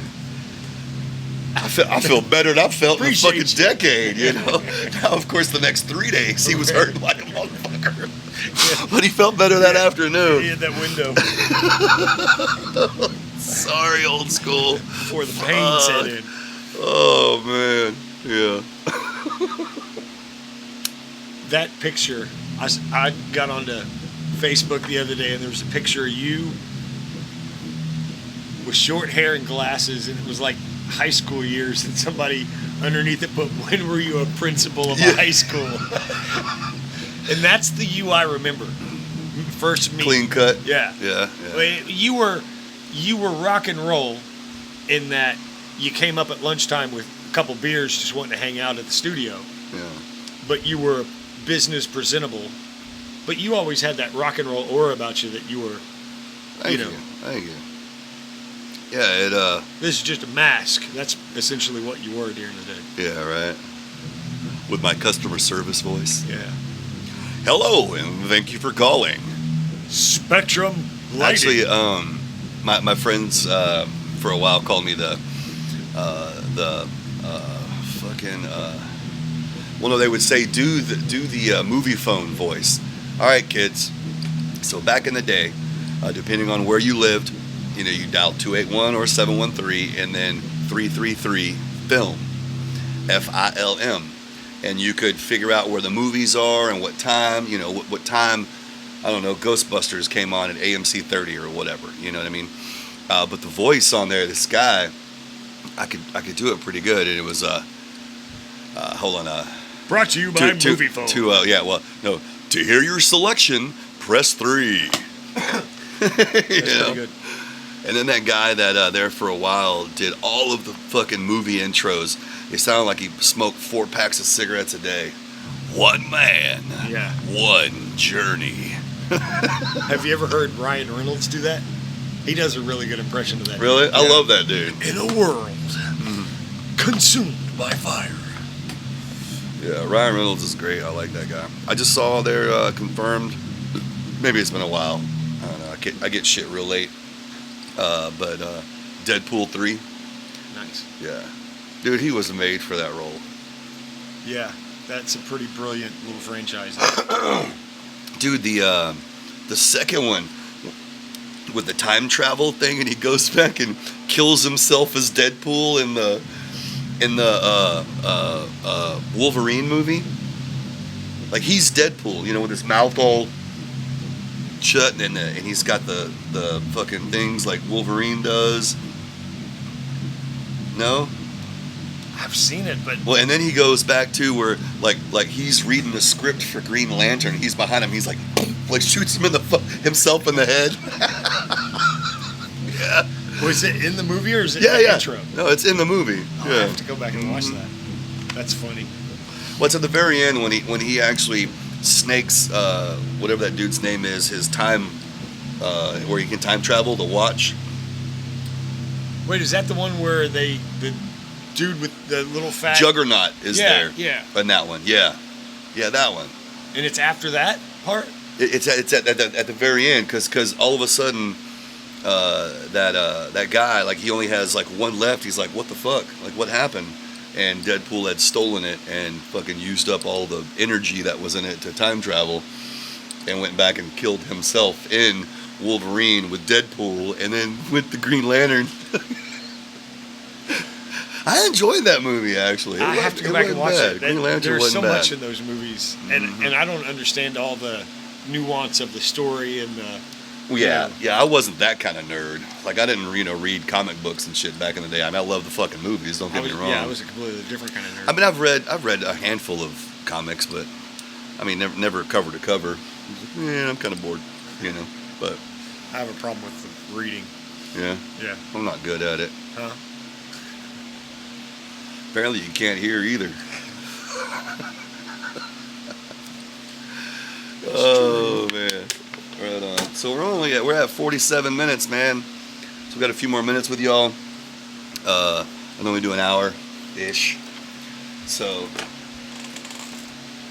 I feel better than I've felt in a fucking decade, Now, of course, the next 3 days, he was hurting like a motherfucker. Yeah. But he felt better that afternoon. He had that window. Sorry, old school. Before the pain set in. Oh, man. Yeah. That picture, I got onto Facebook the other day, and there was a picture of you with short hair and glasses, and it was like high school years, and somebody underneath it put, when were you a principal of a high school? And that's the you I remember. First meet. Clean cut. Yeah. Yeah. You were rock and roll in that you came up at lunchtime with a couple beers just wanting to hang out at the studio. Yeah. But you were business presentable. But you always had that rock and roll aura about you that you were, Thank you. Yeah, this is just a mask. That's essentially what you were during the day. Yeah, right. With my customer service voice. Yeah. Hello, and thank you for calling. Spectrum Lighting. Actually, my friends for a while called me the fucking. Well, no, they would say do the movie phone voice. All right, kids. So back in the day, depending on where you lived, you dial 281 or 713, and then 333 film, FILM. And you could figure out where the movies are and what time, what time, I don't know, Ghostbusters came on at AMC 30 or whatever, you know what I mean? But the voice on there, this guy, I could do it pretty good. And it was, hold on. Brought to you by Movie Phone. To hear your selection, press 3. That's pretty good. And then that guy that there for a while did all of the fucking movie intros. It sounded like he smoked 4 packs of cigarettes a day. One man. Yeah. One journey. Have you ever heard Ryan Reynolds do that? He does a really good impression of that. Really? Yeah. I love that dude. In a world consumed by fire. Yeah, Ryan Reynolds is great. I like that guy. I just saw they're confirmed. Maybe it's been a while. I don't know. I get shit real late. But Deadpool 3. Nice. Yeah. Dude, he was made for that role. Yeah, that's a pretty brilliant little franchise. Dude, the second one with the time travel thing, and he goes back and kills himself as Deadpool in the Wolverine movie. Like, he's Deadpool, with his mouth all shut, and he's got the fucking things like Wolverine does. No? I've seen it, but Well, and then he goes back to where like he's reading the script for Green Lantern. He's behind him. He's like shoots him himself in the head. Yeah. Was it in the movie or is it Yeah. intro? No, it's in the movie. Oh, Yeah. I have to go back and watch that. That's funny. Well, it's at the very end when he actually snakes whatever that dude's name is, his time where he can time travel, the watch. Wait, is that the one where the dude with the little fat Juggernaut is there. Yeah. In that one, yeah, that one. And it's after that part. It's at the very end because all of a sudden that guy, like, he only has like one left. He's like, what the fuck? Like, what happened? And Deadpool had stolen it and fucking used up all the energy that was in it to time travel, and went back and killed himself in Wolverine with Deadpool, and then with the Green Lantern. I enjoyed that movie, actually. I have to go back and watch it. Green Lantern There's so wasn't bad. much in those movies, and I don't understand all the nuance of the story and the. Well, yeah, I wasn't that kind of nerd. Like, I didn't, read comic books and shit back in the day. I mean, I love the fucking movies. Don't get me wrong. Yeah, I was a completely different kind of nerd. I mean, I've read a handful of comics, but I mean, never cover to cover. Yeah, I'm kind of bored, But I have a problem with the reading. yeah, I'm not good at it. Huh? Apparently, you can't hear either. Oh man. Right on. So we're at 47 minutes, man. So we got a few more minutes with y'all. I know we do an hour-ish. So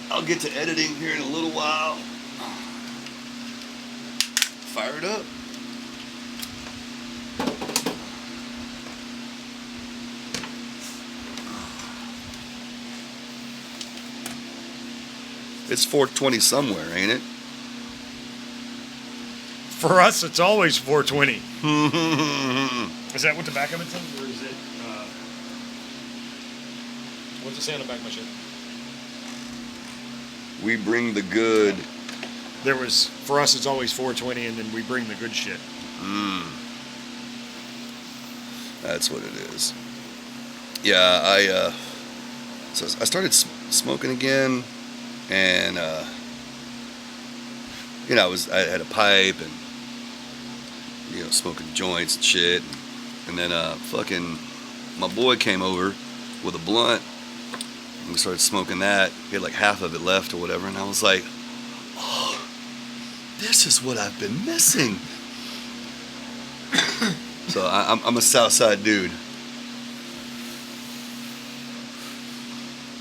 I'll get to editing here in a little while. Fire it up. It's 4:20 somewhere, ain't it? For us, it's always 420. Is that what the back of it says, or is it? What's it say on the back of my shit? We bring the good. There was, for us, it's always 420, and then we bring the good shit. That's what it is. Yeah, so I started smoking again, and I had a pipe and smoking joints and shit, and then fucking my boy came over with a blunt, and we started smoking that. He had like half of it left or whatever, and I was like, oh, this is what I've been missing. So I'm a Southside dude.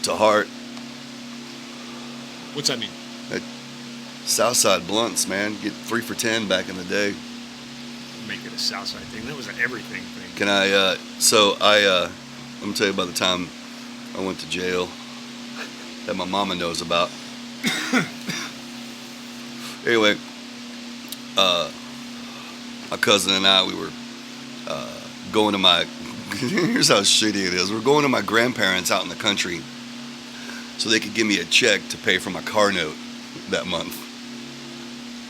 To heart. What's that mean? Southside blunts, man. Get 3 for $10 back in the day. Make it a Southside thing. That was an everything thing. Can I, let me tell you about the time I went to jail that my mama knows about. Anyway, my cousin and I, we were going to my, here's how shitty it is. We're going to my grandparents out in the country so they could give me a check to pay for my car note that month.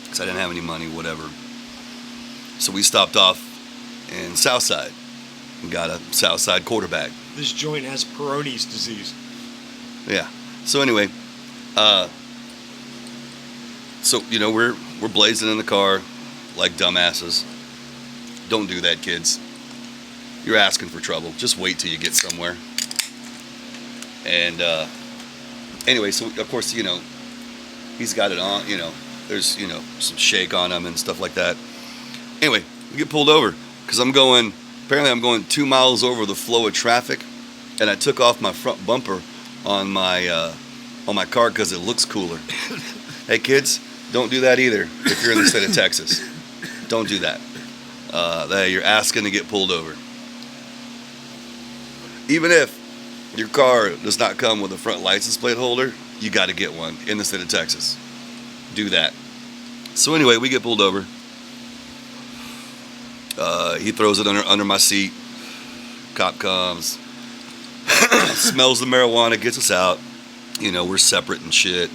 Because I didn't have any money, whatever. So we stopped off in Southside and got a Southside quarterback. This joint has Peyronie's disease. Yeah. So anyway, we're blazing in the car like dumbasses. Don't do that, kids. You're asking for trouble. Just wait till you get somewhere. And anyway, so of course, he's got it on, there's, some shake on him and stuff like that. Anyway, we get pulled over because I'm going 2 miles over the flow of traffic, and I took off my front bumper on my car because it looks cooler. Hey kids, don't do that either if you're in the state of Texas. Don't do that. You're asking to get pulled over. Even if your car does not come with a front license plate holder, you got to get one in the state of Texas. Do that. So anyway, we get pulled over. He throws it under my seat. Cop comes, smells the marijuana, gets us out. We're separate and shit.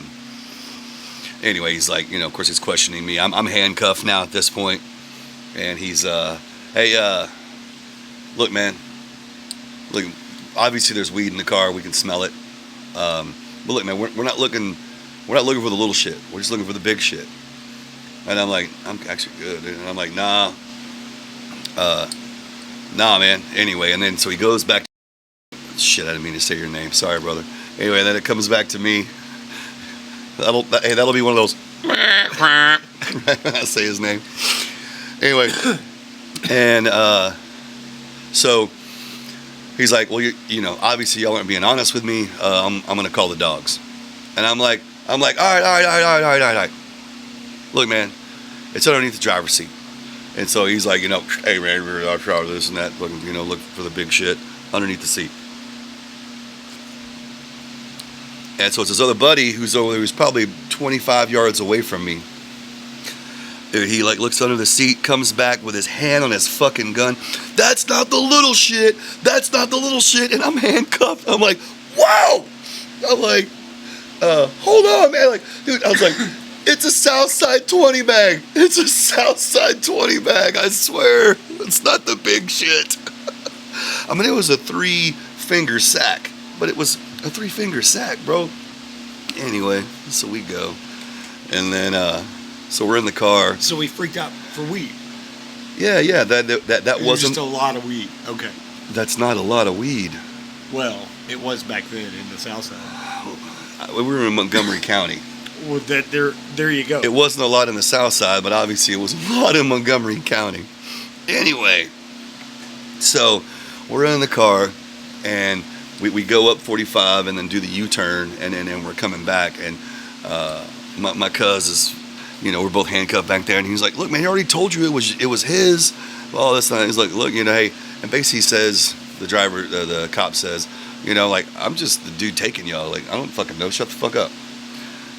Anyway, he's like, of course he's questioning me. I'm handcuffed now at this point, and he's, hey, look, man. Look, obviously there's weed in the car. We can smell it. But look, man, we're not looking for the little shit. We're just looking for the big shit. And I'm like, I'm actually good. And I'm like, nah, man. Anyway, and then so he goes back. Shit, I didn't mean to say your name. Sorry, brother. Anyway, and then it comes back to me. That'll be one of those. I say his name. Anyway, and So he's like, well, you know, obviously y'all aren't being honest with me. I'm gonna call the dogs. And I'm like, all right. Look, man, it's underneath the driver's seat. And so he's like, you know, hey man, I'll try this and that. You know, look for the big shit underneath the seat. And so it's his other buddy who's probably 25 yards away from me. He like looks under the seat, comes back with his hand on his fucking gun. That's not the little shit. That's not the little shit. And I'm handcuffed. I'm like, wow. I'm like, hold on, man. Like, dude, I was like, it's a Southside 20 bag. It's a Southside 20 bag. I swear, it's not the big shit. I mean, it was a 3-finger sack, but it was a 3-finger sack, bro. Anyway, so we go, and then so we're in the car. So we freaked out for weed. Yeah. That wasn't just a lot of weed. Okay. That's not a lot of weed. Well, it was back then in the South Side. We were in Montgomery County. Well, there you go. It wasn't a lot in the South Side, but obviously it was a lot in Montgomery County. Anyway, so we're in the car, and we go up 45 and then do the U-turn, and then we're coming back, and my cuz is, you know, we're both handcuffed back there, and he's like, look, man, he already told you it was his. Well, that's not. He's like, look, you know, hey, and basically says, the cop says, you know, like, I'm just the dude taking y'all. Like, I don't fucking know. Shut the fuck up.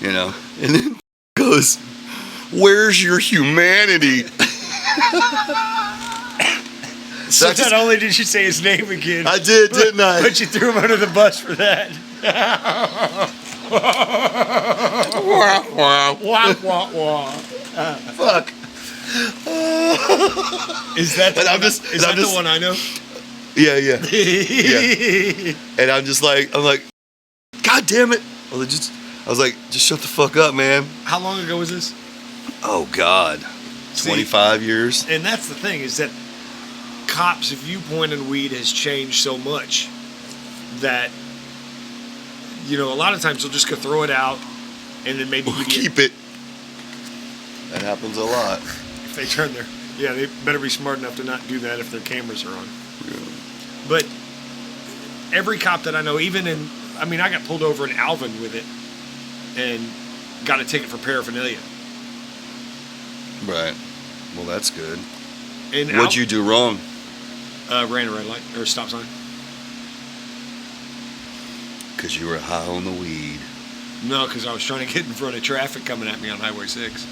You know? And then goes, where's your humanity? So not only did you say his name again. I did, didn't I? But you threw him under the bus for that. Wah, wah, wah. Fuck. Is that the one I know? Yeah. Yeah. And I'm like, God damn it. I was like, just shut the fuck up, man. How long ago was this? Oh, God. 25 years. And that's the thing, is that cops' viewpoint on weed has changed so much that, you know, a lot of times they'll just go throw it out and then maybe keep it. That happens a lot. If they turn their, they better be smart enough to not do that if their cameras are on. Yeah. But every cop that I know, I got pulled over in Alvin with it and got a ticket for paraphernalia. Right. Well, that's good. And what'd you do wrong? Ran a red light or a stop sign. Because you were high on the weed. No, because I was trying to get in front of traffic coming at me on Highway 6.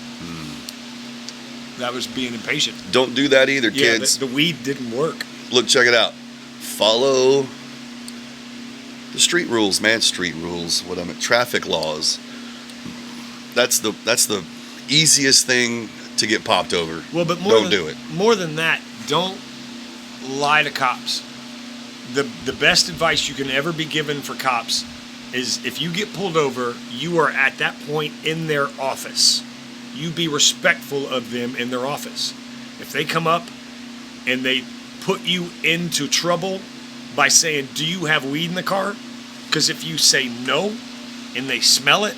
That was being impatient. Don't do that either, kids. The weed didn't work. Look, check it out. Follow the street rules, man. Street rules. Traffic laws. That's the easiest thing to get popped over. Well, but don't do it. More than that, don't lie to cops. The best advice you can ever be given for cops is if you get pulled over, you are at that point in their office. You be respectful of them in their office. If they come up and they put you into trouble by saying, do you have weed in the car? Because if you say no and they smell it,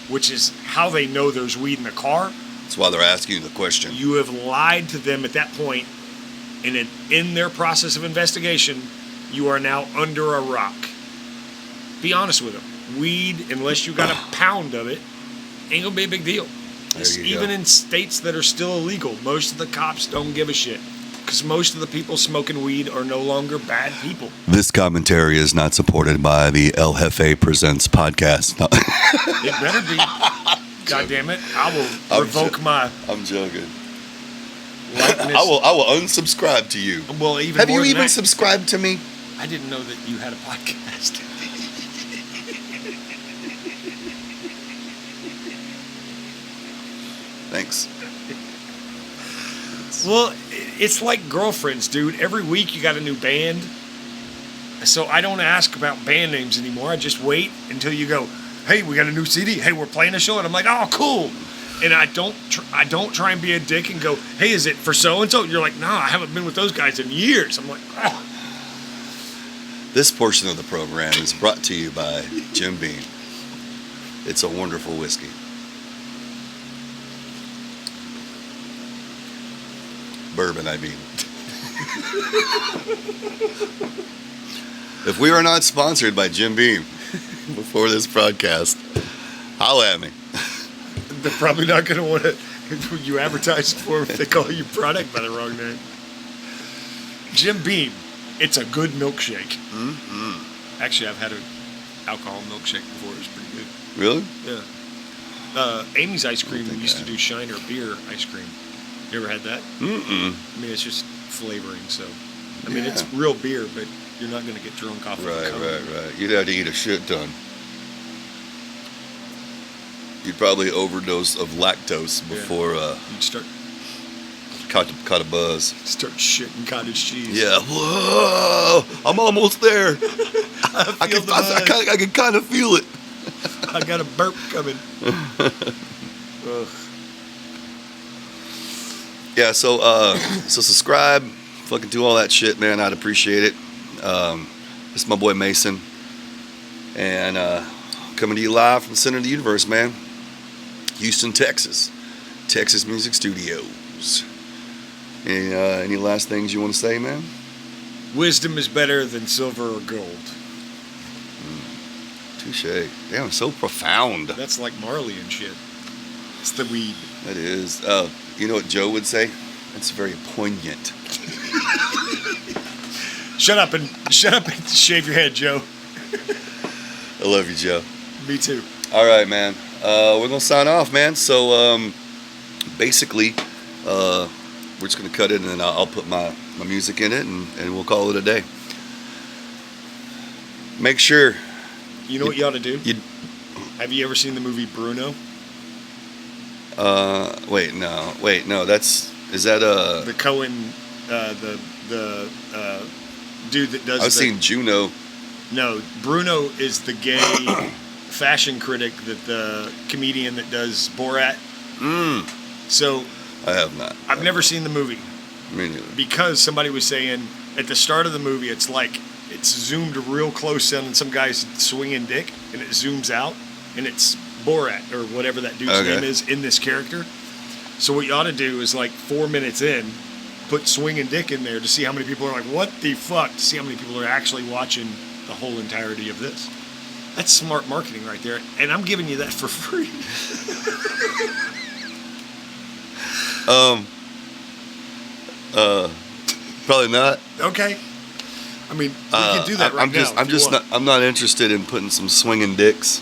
which is how they know there's weed in the car. That's why they're asking you the question. You have lied to them at that point, and in their process of investigation, you are now under a rock. Be honest with them. Weed, unless you got a pound of it, ain't gonna be a big deal. Even in states that are still illegal, most of the cops don't give a shit. Because most of the people smoking weed are no longer bad people. This commentary is not supported by the eljefepresents podcast. No. It better be. God damn it. I will revoke my... I'm joking. Likeness. I will unsubscribe to you. Well, Have you even subscribed to me? I didn't know that you had a podcast. Thanks. Well, it's like girlfriends, dude. Every week you got a new band. So I don't ask about band names anymore. I just wait until you go, hey, we got a new CD. Hey, we're playing a show. And I'm like, oh, cool. And I don't try and be a dick and go, hey, is it for so-and-so? You're like, no, I haven't been with those guys in years. I'm like, oh. This portion of the program is brought to you by Jim Beam. It's a wonderful whiskey. Bourbon, I mean. If we are not sponsored by Jim Beam before this broadcast, holla at me. They're probably not going to want to. You advertise for them if they call you product by the wrong name. Jim Beam. It's a good milkshake. Mm-hmm. Actually, I've had an alcohol milkshake before. It's pretty good. Really? Yeah. Amy's ice cream used to do Shiner beer ice cream. You ever had that? Mm-mm. I mean, it's just flavoring, so. I mean, it's real beer, but you're not going to get drunk off of a cone. Right. You'd have to eat a shit ton. You'd probably overdose of lactose before You'd start caught a buzz. Start shitting cottage cheese. Yeah. Whoa! I'm almost there. I can kind of feel it. I got a burp coming. Ugh. Yeah. So subscribe, fucking do all that shit, man. I'd appreciate it. This is my boy Mason, and coming to you live from the center of the universe, man. Houston, Texas Music Studios. Any last things you want to say, man? Wisdom is better than silver or gold. Touche. Damn, so profound. That's like Marley and shit. It's the weed. That is. You know what Joe would say? That's very poignant. Shut up and shave your head, Joe. I love you, Joe. Me too. All right, man. We're gonna sign off, man. So basically, we're just gonna cut it, and then I'll put my music in it, and we'll call it a day. Make sure. You know what you ought to do? Have you ever seen the movie Bruno? Wait, no. Is that the Cohen, the dude that does. I've seen Juno. No, Bruno is the gay fashion critic, that the comedian that does Borat. So I have not. I've never seen the movie. Me neither. Because somebody was saying at the start of the movie, it's like it's zoomed real close in on some guy's swinging dick, and it zooms out, and it's Borat or whatever that dude's name is in this character. So what you ought to do is, like 4 minutes in, put swinging dick in there to see how many people are like, what the fuck? To see how many people are actually watching the whole entirety of this. That's smart marketing right there, and I'm giving you that for free. Probably not. Okay. I mean, we can do that right now. I'm not interested in putting some swinging dicks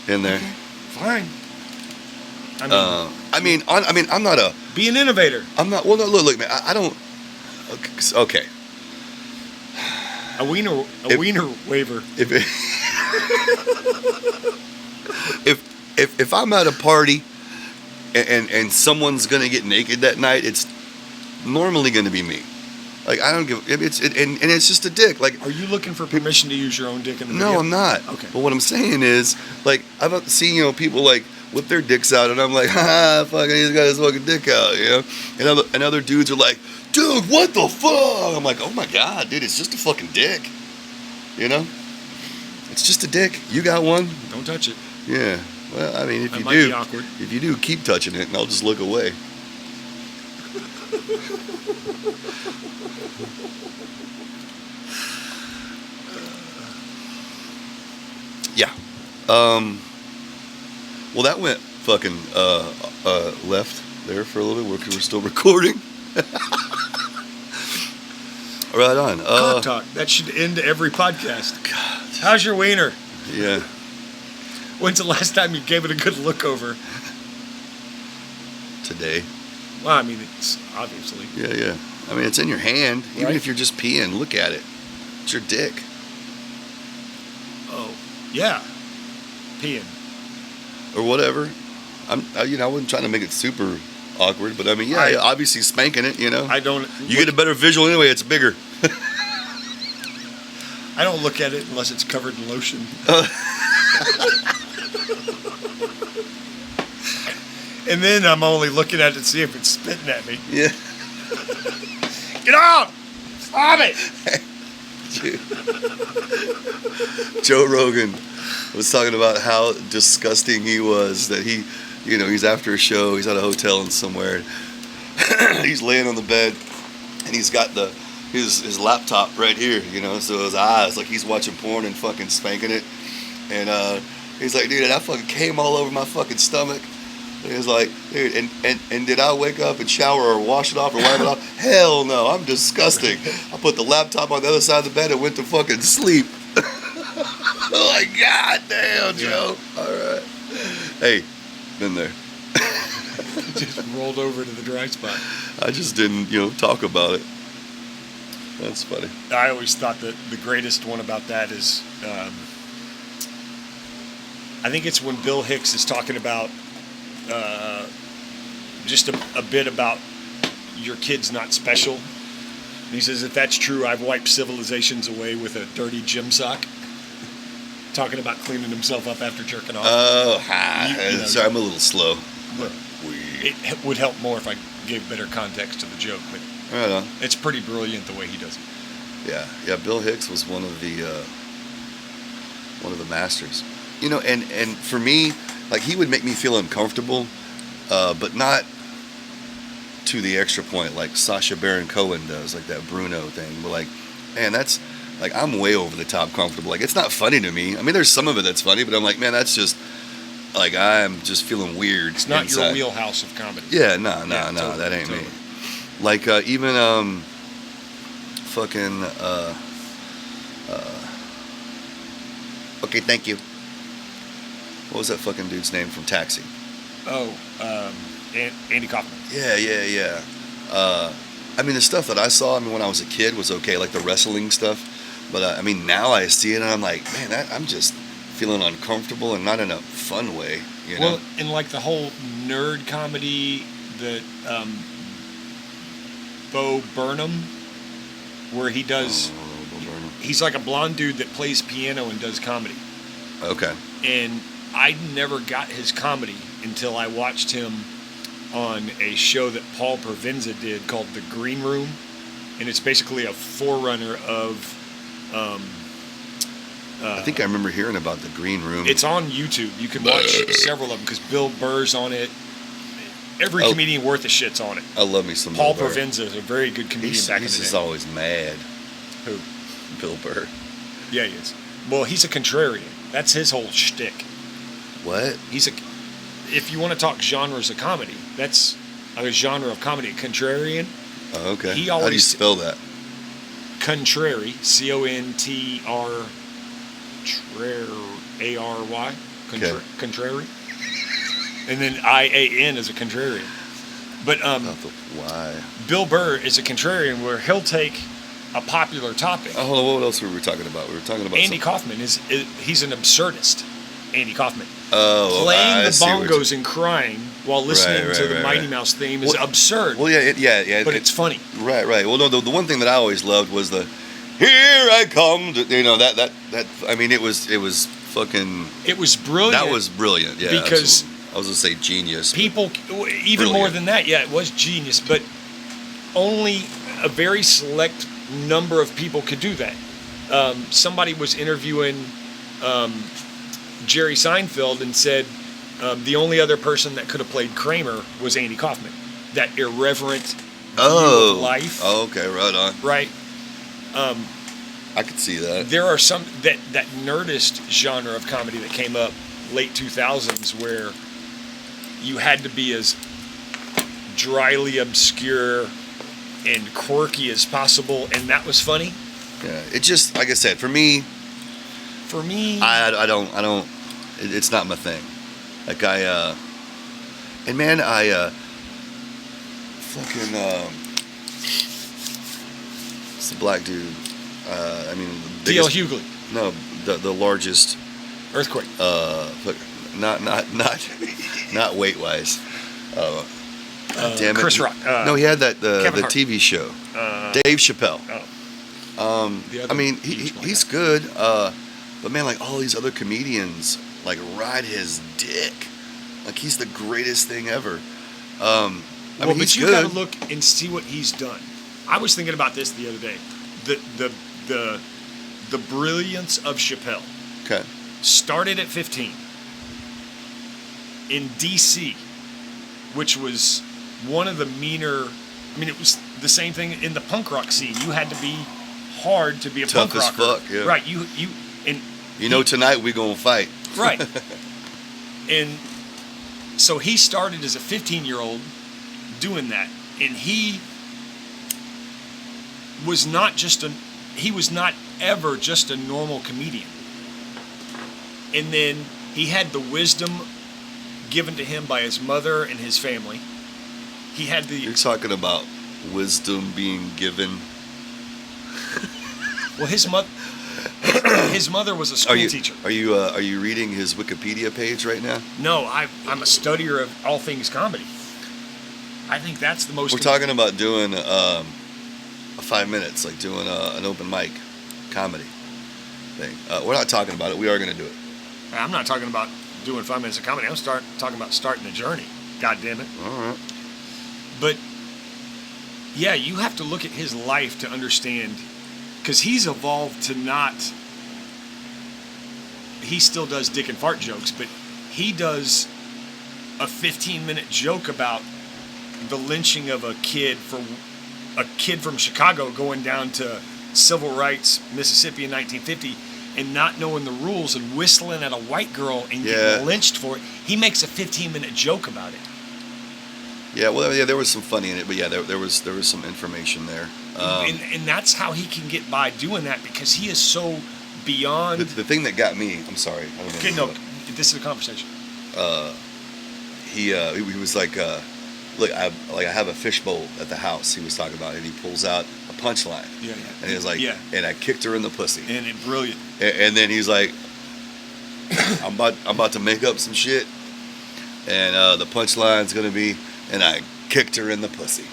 in there. Okay. Fine. I'm not a. Be an innovator. I'm not. Well, no, look, man. I don't. Okay. A wiener waiver. If I'm at a party and someone's gonna get naked that night, it's normally gonna be me. Like, I don't give. It's just a dick. Like, are you looking for permission to use your own dick in the video? No, I'm not. Okay. But what I'm saying is, like, I've seen people like whip their dicks out, and I'm like, fucking, he's got his fucking dick out, you know. And other dudes are like, dude, what the fuck? I'm like, oh my god, dude, it's just a fucking dick, you know. It's just a dick. You got one? Don't touch it. Yeah. Well, I mean, That might be awkward. if you do, keep touching it, and I'll just look away. Yeah. Well, that went fucking left there for a little bit. We're still recording. Right on. Cock talk. That should end every podcast. God. How's your wiener? Yeah. When's the last time you gave it a good look over? Today. Well, I mean, it's obviously. Yeah. I mean, it's in your hand. Even Right. if you're just peeing, look at it. It's your dick. Oh, yeah. Peeing. Or whatever. I wasn't trying to make it super awkward, but I mean, yeah, obviously spanking it, you know. I don't. You get a better visual anyway. It's bigger. I don't look at it unless it's covered in lotion. And then I'm only looking at it to see if it's spitting at me. Yeah. Get out! Stop it! Joe Rogan was talking about how disgusting he was, that he's after a show, he's at a hotel and somewhere, he's laying on the bed, and he's got the his laptop right here, you know, so his eyes, like he's watching porn and fucking spanking it. And he's like, dude, that fucking came all over my fucking stomach. And he's like, dude, and did I wake up and shower or wash it off or wipe it off? Hell no, I'm disgusting. I put the laptop on the other side of the bed and went to fucking sleep. Oh my god damn, Joe. All right. Hey, been there. Just rolled over to the dry spot. I just didn't, talk about it. That's funny. I always thought that the greatest one about that is, I think it's when Bill Hicks is talking about just a bit about your kid's not special. And he says, if that's true, I've wiped civilizations away with a dirty gym sock. Talking about cleaning himself up after jerking off. Oh, sorry, I'm a little slow. It would help more if I gave better context to the joke, but Right on. it's pretty brilliant the way he does it. Yeah. Bill Hicks was one of the masters. And for me, like he would make me feel uncomfortable, but not to the extra point like Sacha Baron Cohen does, like that Bruno thing. But like, man, that's like I'm way over the top comfortable. Like it's not funny to me. I mean, there's some of it that's funny, but I'm like, man, that's just like I'm just feeling weird. It's not inside. your wheelhouse of comedy. Yeah, no, totally, that ain't totally. me. Like even fucking okay, thank you. What was that fucking dude's name from Taxi? Oh, Andy Kaufman. Yeah. I mean, the stuff that I saw, when I was a kid was okay, like the wrestling stuff. But I mean, now I see it and I'm like, man, I'm just feeling uncomfortable and not in a fun way, you know? Well, in like the whole nerd comedy that Bo Burnham, where he does, he's like a blonde dude that plays piano and does comedy. Okay. And I never got his comedy until I watched him on a show that Paul Provenza did called The Green Room, and it's basically a forerunner of. I think I remember hearing about The Green Room. It's on YouTube. You can watch several of them because Bill Burr's on it. Every comedian worth a shit's on it. I love me some Paul Bill Burr. Provenza is a very good comedian back in the day. He's always mad. Who? Bill Burr. Yeah, he is. Well, he's a contrarian. That's his whole shtick. What? If you want to talk genres of comedy, that's a genre of comedy. Contrarian. Oh, okay. He How do you always spell that? Contrary, Contr, A-R-Y, contrary, and then I-A-N is a contrarian. But Why? Bill Burr is a contrarian where he'll take a popular topic. Oh, hold on, what else were we talking about? We were talking about Andy Kaufman he's an absurdist. Andy Kaufman. Oh, Playing the bongos and crying while listening to the right. Mighty Mouse theme is absurd. Well, yeah. But it's funny. Right. Well, no, the one thing that I always loved was the "Here I come." That. I mean, it was fucking. It was brilliant. That was brilliant. Yeah. Because absolutely. I was gonna say genius. People, even more than that, yeah, it was genius. But only a very select number of people could do that. Somebody was interviewing Jerry Seinfeld and said the only other person that could have played Kramer was Andy Kaufman. That irreverent view of life. Oh, okay, right on. Right. I could see that. There are some that nerdist genre of comedy that came up late 2000s where you had to be as dryly obscure and quirky as possible, and that was funny. Yeah, it just, like I said, for me, I don't. It's not my thing. Like fucking it's the black dude. D.L. Hughley. No, the largest Earthquake. Not weight wise. Damn it. Chris Rock. No, he had that the Hart. TV show. Dave Chappelle. Oh. He's good. But man, like all these other comedians, like ride his dick. Like he's the greatest thing ever. But you good. gotta look and see what he's done. I was thinking about this the other day. The brilliance of Chappelle. Okay. Started at 15 in D.C., which was one of the meaner I mean, it was the same thing in the punk rock scene. You had to be hard to be a Tough punk as rocker. fuck, yeah. Right, and tonight we gonna fight. right. And so he started as a 15-year-old doing that, and he was not ever just a normal comedian. And then he had the wisdom given to him by his mother and his family. He had the You're talking about wisdom being given. well, his mother was a school teacher. Are you reading his Wikipedia page right now? No, I'm a studier of all things comedy. I think that's the most. We're talking about doing a 5 minutes, like doing an open mic comedy thing. We're not talking about it. We are going to do it. I'm not talking about doing 5 minutes of comedy. I'm talking about starting a journey. God damn it. All right. But yeah, you have to look at his life to understand, because he's evolved to not. He still does dick and fart jokes, but he does a 15-minute joke about the lynching of a kid from Chicago going down to civil rights Mississippi in 1950 and not knowing the rules and whistling at a white girl and getting lynched for it. He makes a 15-minute joke about it. Yeah, well, yeah, there was some funny in it, but yeah, there was some information there. And that's how he can get by doing that, because he is so beyond. The thing that got me, I'm sorry. I don't know. Okay, no, this is a conversation. He was like, look, I have a fishbowl at the house. He was talking about, and he pulls out a punchline. Yeah. And he was like, and I kicked her in the pussy. And it brilliant. And then he's like, I'm about to make up some shit, and the punchline's gonna be, and I kicked her in the pussy.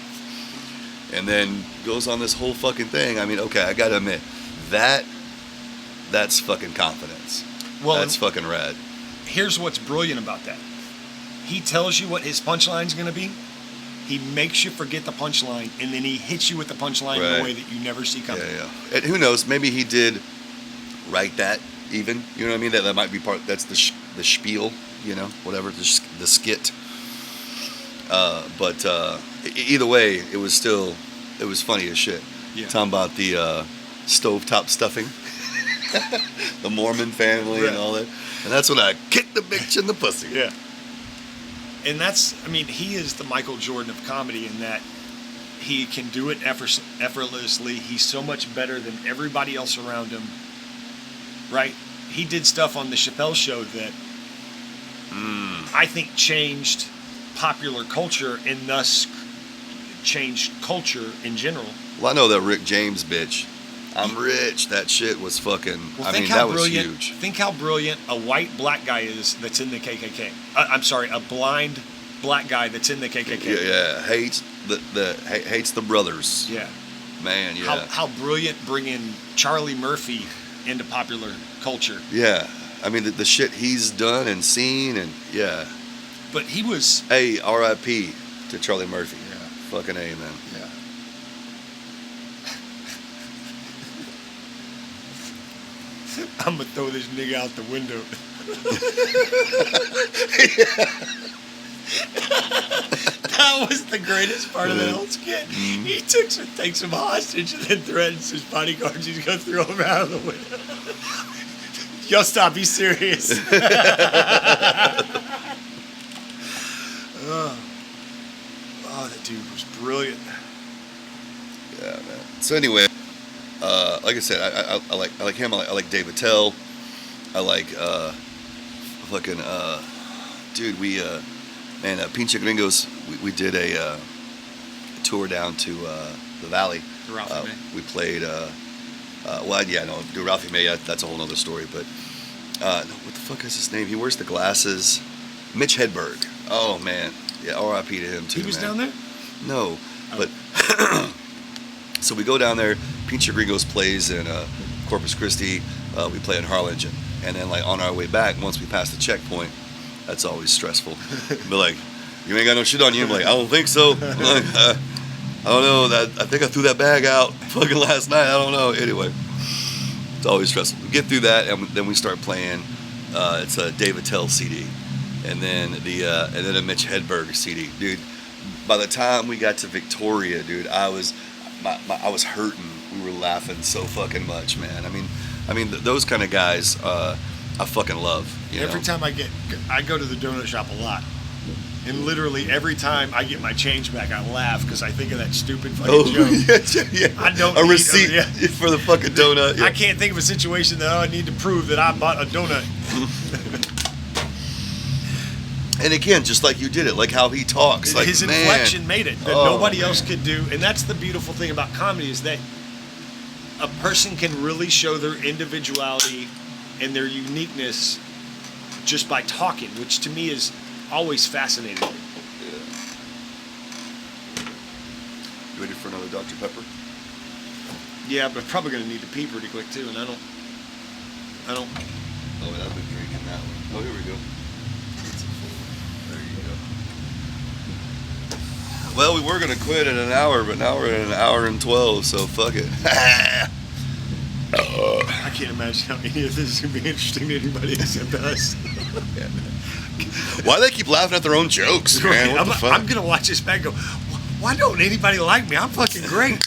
And then goes on this whole fucking thing. I mean, okay, I gotta admit, that's fucking confidence. Well, that's fucking rad. Here's what's brilliant about that. He tells you what his punchline's gonna be. He makes you forget the punchline, and then he hits you with the punchline in a way that you never see coming. Yeah. And who knows? Maybe he did write that. Even, you know what I mean? That might be part. That's the spiel. You know, whatever the skit. But either way, it was funny as shit. Yeah. Talking about the stovetop stuffing, the Mormon family and all that, and that's when I kicked the bitch in the pussy. Yeah. And he is the Michael Jordan of comedy in that he can do it effortlessly. He's so much better than everybody else around him. Right? He did stuff on the Chappelle Show that I think changed popular culture and thus changed culture in general. Well, I know that Rick James bitch. I'm rich. That shit was fucking. Well, that was huge. Think how brilliant a white black guy is that's in the KKK. I'm sorry, a blind black guy that's in the KKK. Yeah. Hates hates the brothers. Yeah. Man, yeah. How brilliant bringing Charlie Murphy into popular culture. Yeah. I mean, the shit he's done and seen, and yeah. But he was. Hey, R.I.P. to Charlie Murphy. Yeah. Fucking A, man. Yeah. I'm gonna throw this nigga out the window. That was the greatest part of that whole skit. He takes him hostage and then threatens his bodyguards. He's gonna throw him out of the window. Yo, stop! Be serious. Oh, that dude was brilliant. Yeah, man. So anyway, like I said, I like him. I like Dave Attell. I like fucking dude. We Pinche Gringos. We did a tour down to the Valley. Ralphie May. We played. Ralphie May. That's a whole other story. But what the fuck is his name? He wears the glasses. Mitch Hedberg. Oh man, yeah. R.I.P. to him too. He was man. down there. No, but so we go down there. Pinche Gringos plays in Corpus Christi. We play in Harlingen, and then like on our way back, once we pass the checkpoint, that's always stressful. Be like, you ain't got no shit on you. I'm like, I don't think so. I'm like, I don't know. I think I threw that bag out fucking last night. I don't know. Anyway, it's always stressful. We get through that, and then we start playing. It's a Dave Attell CD, and then a Mitch Hedberg CD, dude. by the time we got to Victoria, dude, I was hurting. We were laughing so fucking much, man. I mean, those kind of guys, I fucking love. Every time I go to the donut shop a lot. And literally every time I get my change back, I laugh because I think of that stupid fucking joke. Yeah. I don't a need receipt for the fucking donut. Yeah. I can't think of a situation that I need to prove that I bought a donut. And again, just like you did it, like how he talks. Like, his inflection made it that nobody else could do. And that's the beautiful thing about comedy is that a person can really show their individuality and their uniqueness just by talking, which to me is always fascinating. Yeah. You ready for another Dr. Pepper? Yeah, but I'm probably going to need to pee pretty quick too, and I don't. Oh, I've been drinking that one. Oh, here we go. There you go. Well, we were going to quit in an hour, but now we're at an hour and 12, so fuck it. I can't imagine how any of this is going to be interesting to anybody except us. Why do they keep laughing at their own jokes, man? What the fuck? I'm going to watch this back and go, why don't anybody like me? I'm fucking great.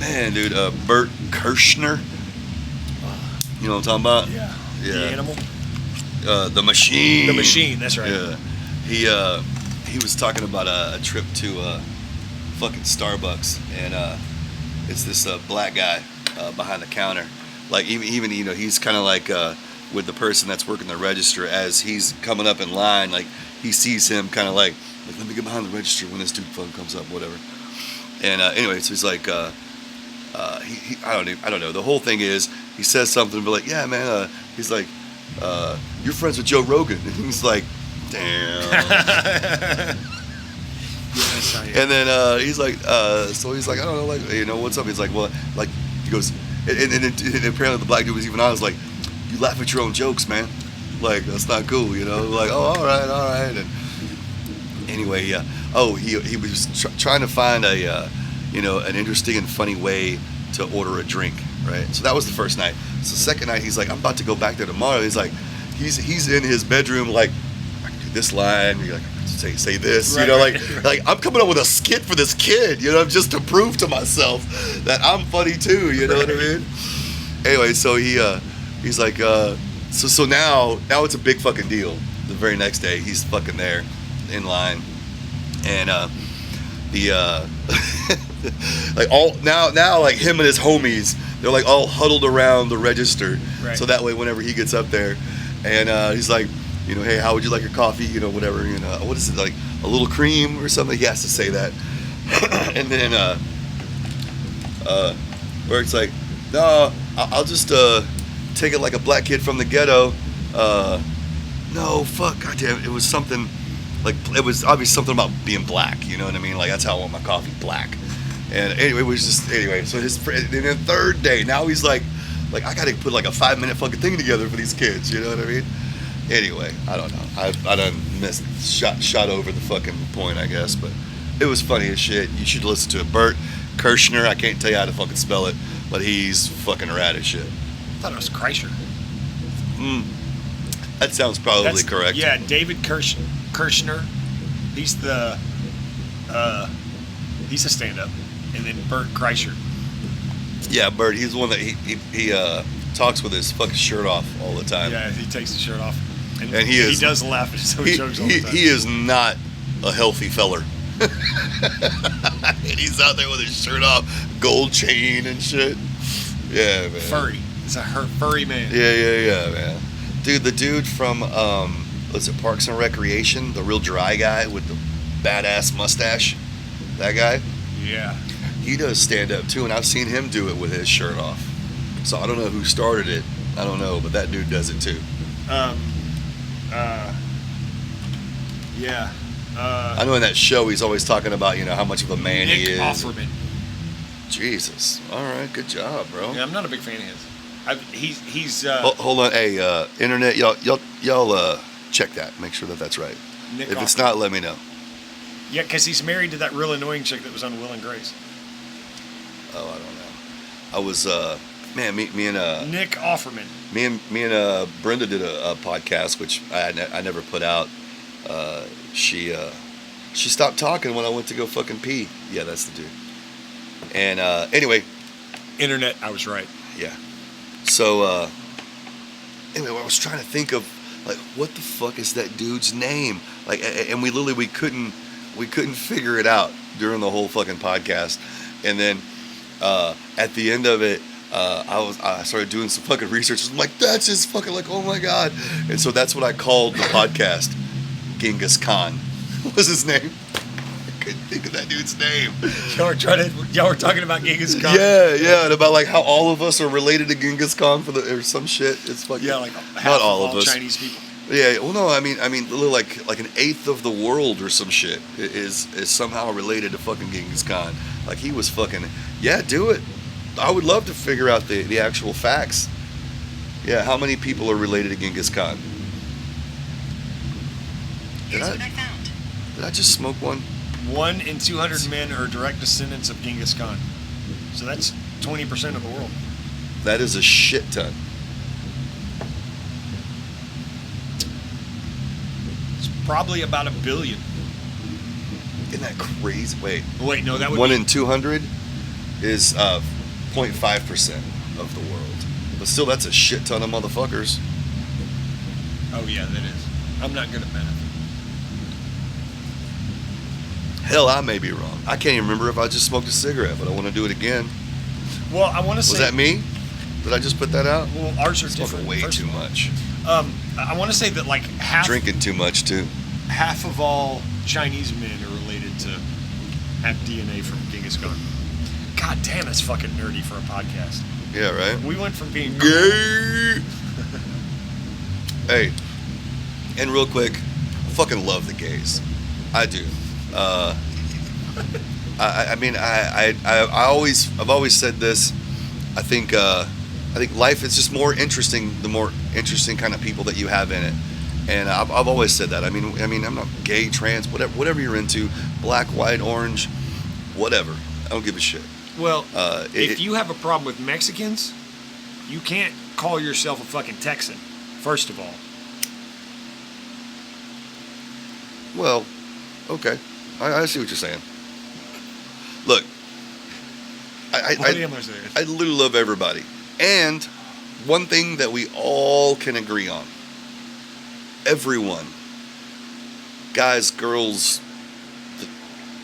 Man, dude, Bert Kirshner. You know what I'm talking about? Yeah. Yeah. The animal? The machine. The machine, that's right. Yeah. He was talking about a trip to fucking Starbucks, and it's this black guy behind the counter. Like, even you know, he's kind of like with the person that's working the register as he's coming up in line. Like, he sees him kind of like, let me get behind the register when this dude fucking comes up, whatever. And anyway, so he's like, I don't know. The whole thing is, he says something, but like, yeah, man. He's like, you're friends with Joe Rogan, and he's like, damn. Yes, I am. And then he's like, so he's like, I don't know, like, you know, what's up? He's like, well, like, he goes, and apparently the black dude was even honest, like, you laugh at your own jokes, man. Like, that's not cool, you know. Like, oh, all right. And anyway, yeah. Oh, he was trying to find a, you know, an interesting and funny way to order a drink, right? So that was the first night. So the second night, he's like, I'm about to go back there tomorrow. He's like, he's in his bedroom, like, I can do this line. You're like, say this, right, you know, right. like I'm coming up with a skit for this kid, you know, just to prove to myself that I'm funny too, you know what I mean? Anyway, so he's like, so now it's a big fucking deal. The very next day, he's fucking there in line, and like all now like him and his homies, they're like all huddled around the register, right. So that way whenever he gets up there, and he's like, you know, hey, how would you like your coffee? You know, whatever, you know, what is it, like a little cream or something? He has to say that. And then where it's like, no, I'll just take it like a black kid from the ghetto. No, fuck, goddamn, it was something like, it was obviously something about being black, you know what I mean? Like, that's how I want my coffee, black. And anyway, it was just, anyway, so his friend, and then third day, now he's like I gotta put like a 5-minute fucking thing together for these kids, you know what I mean? Anyway, I don't know. I done shot over the fucking point, I guess, but it was funny as shit. You should listen to it. Bert Kirshner, I can't tell you how to fucking spell it, but he's fucking rad as shit. I thought it was Kreischer. That sounds probably correct. Yeah, David Kirshner. He's he's a stand-up, and then Bert Kreischer. Yeah, Bert. He's the one that he talks with his fucking shirt off all the time. Yeah, he takes his shirt off, and he does laugh at his own jokes all the time. He is not a healthy feller. And he's out there with his shirt off, gold chain and shit. Yeah, man. Furry. It's a furry man. Yeah, man. Dude, the dude from what's it, Parks and Recreation, the real dry guy with the badass mustache. That guy. Yeah. He does stand up too, and I've seen him do it with his shirt off. So I don't know who started it. I don't know, but that dude does it too. Yeah. I know in that show he's always talking about, you know, how much of a man Nick he is. Offerman. Jesus. All right, good job, bro. Yeah, I'm not a big fan of his. He's. Hold on, hey, internet, y'all check that. Make sure that that's right. Nick if Offerman. it's not, let me know. Yeah, because he's married to that real annoying chick that was on Will and Grace. Oh, I don't know. I was man, me and Nick Offerman. Me and Brenda did a podcast which I never put out. she stopped talking when I went to go fucking pee. Yeah, that's the dude. And anyway, Internet, I was right. yeah. So anyway, I was trying to think of like what the fuck is that dude's name? Like, and we literally couldn't figure it out during the whole fucking podcast. And then at the end of it, I started doing some fucking research. I'm like, that's just fucking like, oh my god. And so that's what I called the podcast. Genghis Khan was his name. I couldn't think of that dude's name. Y'all were talking about Genghis Khan. Yeah, and about like how all of us are related to Genghis Khan or some shit. It's fucking like half not all of us. Chinese people. Yeah, well, no, I mean, like an eighth of the world or some shit is somehow related to fucking Genghis Khan. Like he was fucking. Yeah, do it. I would love to figure out the actual facts. Yeah, how many people are related to Genghis Khan? Did I just smoke one? 1 in 200 men are direct descendants of Genghis Khan. So that's 20% of the world. That is a shit ton. It's probably about 1 billion. Isn't that crazy? Wait, no, that would 1 be... in 200 is 0.5% of the world. But still, that's a shit ton of motherfuckers. Oh, yeah, that is. I'm not good at math. Hell, I may be wrong. I can't even remember if I just smoked a cigarette, but I want to do it again. Well, I want to say... Was that me? Did I just put that out? Well, ours are Smoking different. way too much. I want to say that like Drinking too much too. half of all Chinese men are related to have DNA from Genghis Khan. God damn, that's fucking nerdy for a podcast. Yeah, right? We went from being gay. Hey, and real quick, I fucking love the gays. I do. I've always said this. I think life is just more interesting the more interesting kind of people that you have in it. And I've always said that. I mean, I'm not gay, trans, whatever you're into, black, white, orange, whatever. I don't give a shit. Well, if you have a problem with Mexicans, you can't call yourself a fucking Texan, first of all. Well, okay. I see what you're saying. Look, What am I saying? I literally love everybody. And one thing that we all can agree on, everyone, guys, girls, the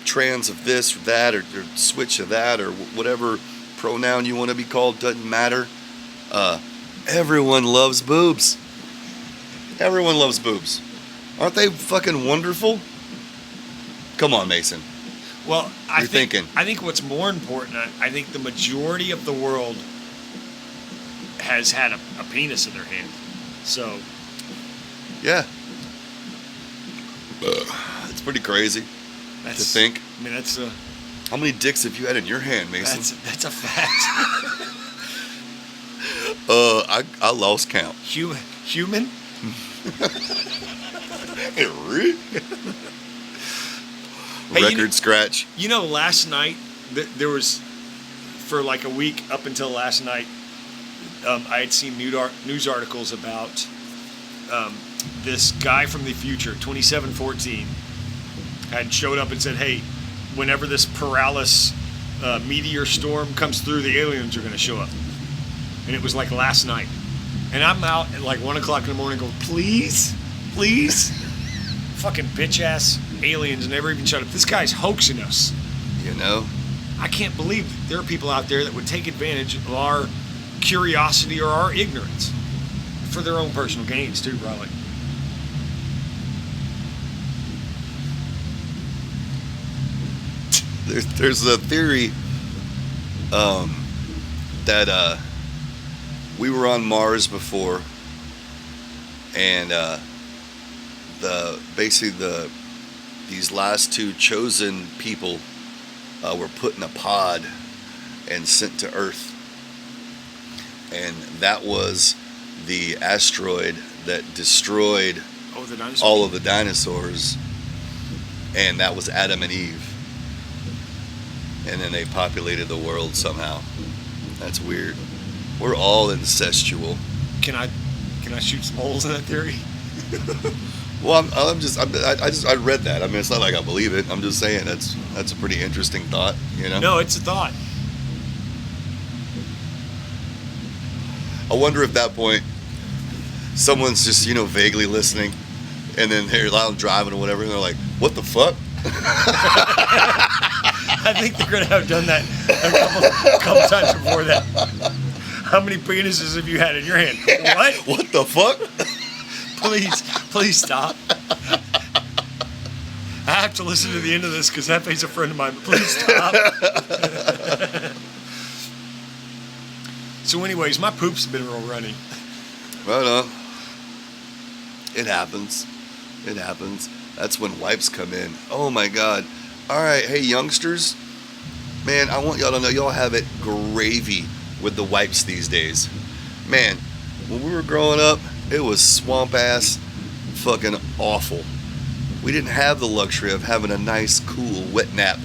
trans of this or that, or switch of that, or whatever pronoun you want to be called, doesn't matter. Everyone loves boobs. Everyone loves boobs. Aren't they fucking wonderful? Come on, Mason. Well, I think what's more important, I think the majority of the world has had a penis in their hand. So, yeah. It's pretty crazy to think. I mean, that's a... How many dicks have you had in your hand, Mason? That's a fact. I lost count. Human? Hey, Record scratch. You know, last night, there was, for like a week up until last night, I had seen news articles about this guy from the future, 2714, had showed up and said, hey, whenever this Paralis meteor storm comes through, the aliens are going to show up. And it was like last night. And I'm out at like 1 o'clock in the morning going, please? Fucking bitch-ass aliens never even showed up. This guy's hoaxing us. You know? I can't believe there are people out there that would take advantage of our curiosity or our ignorance for their own personal gains too, probably. There's a theory that we were on Mars before, and these last two chosen people were put in a pod and sent to Earth, and that was the asteroid that destroyed all of the dinosaurs, and that was Adam and Eve, and then they populated the world somehow. That's weird. We're all incestual. Can I shoot some holes in that theory? Well, I read that. I mean, it's not like I believe it. I'm just saying that's a pretty interesting thought, you know? No, it's a thought. I wonder if at that point someone's just, vaguely listening, and then they're out driving or whatever, and they're like, what the fuck? I think they're going to have done that a couple times before that. How many penises have you had in your hand? What? What the fuck? Please stop. I have to listen to the end of this because Hefe's a friend of mine, but please stop. So anyways, my poops have been real runny. Right on. It happens. It happens. That's when wipes come in. Oh my God. All right, hey youngsters. Man, I want y'all to know y'all have it gravy with the wipes these days. Man, when we were growing up, it was swamp ass fucking awful. We didn't have the luxury of having a nice, cool, wet nap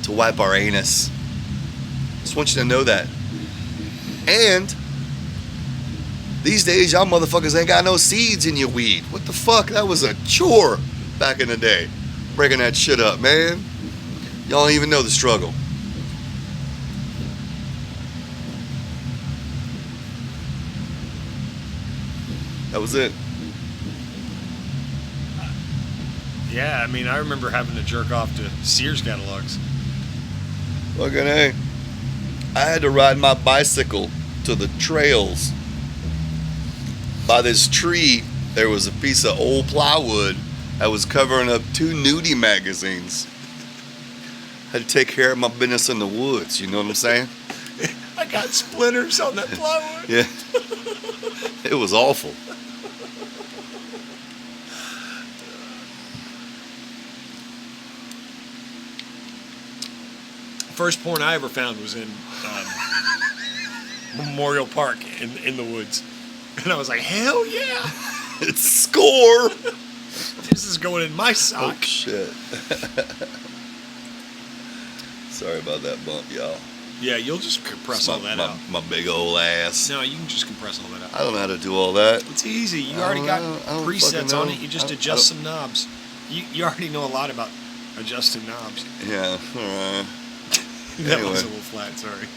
to wipe our anus. Just want you to know that. And these days, y'all motherfuckers ain't got no seeds in your weed. What the fuck? That was a chore back in the day. Breaking that shit up, man. Y'all don't even know the struggle. That was it. Yeah, I mean, I remember having to jerk off to Sears catalogs. Fucking hey. I had to ride my bicycle to the trails. By this tree, there was a piece of old plywood that was covering up 2 nudie magazines. Had to take care of my business in the woods, you know what I'm saying? I got splinters on that plywood. Yeah. It was awful. First porn I ever found was in Memorial Park in the woods. And I was like, hell yeah. It's score. This is going in my sock. Oh, shit. Sorry about that bump, y'all. Yeah, you'll just compress all that out. My big old ass. No, you can just compress all that out. I don't know how to do all that. It's easy. You already got presets on it. You just adjust some knobs. You already know a lot about adjusting knobs. Yeah. That Anyway. was a little flat, sorry.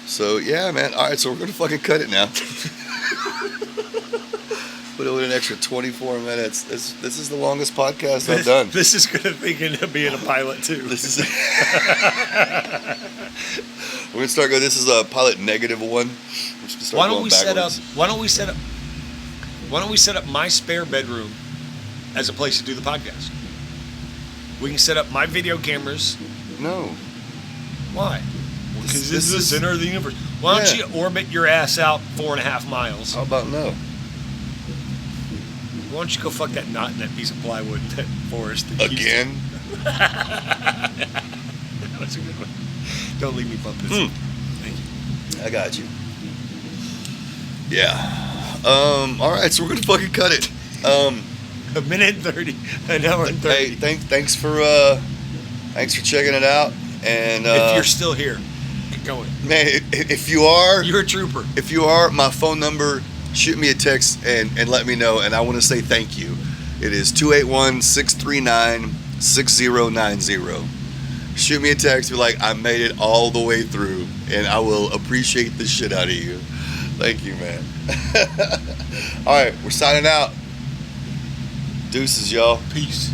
So, yeah, man. All right, so we're going to fucking cut it now. Put it in an extra 24 minutes. This is the longest podcast I've done. This is going to end up being a pilot, too. This is we're going to start going. This is a pilot -1. Why don't we set up my spare bedroom as a place to do the podcast? We can set up my video cameras. No. Why? Because this is the center of the universe. Why don't you orbit your ass out 4.5 miles? How about no? Why don't you go fuck that knot in that piece of plywood in that forest? Again? That was a good one. Don't leave me bump this. Thank you. I got you. Yeah. All right, so we're going to fucking cut it. A minute and 30. An hour and 30. Hey, thanks for checking it out. And if you're still here, keep going. Man, if you are, You're a trooper. If you are, my phone number, shoot me a text and let me know. And I want to say thank you. It is 281-639-6090. Shoot me a text, be like, I made it all the way through, and I will appreciate the shit out of you. Thank you, man. All right, we're signing out. Deuces, y'all. Peace.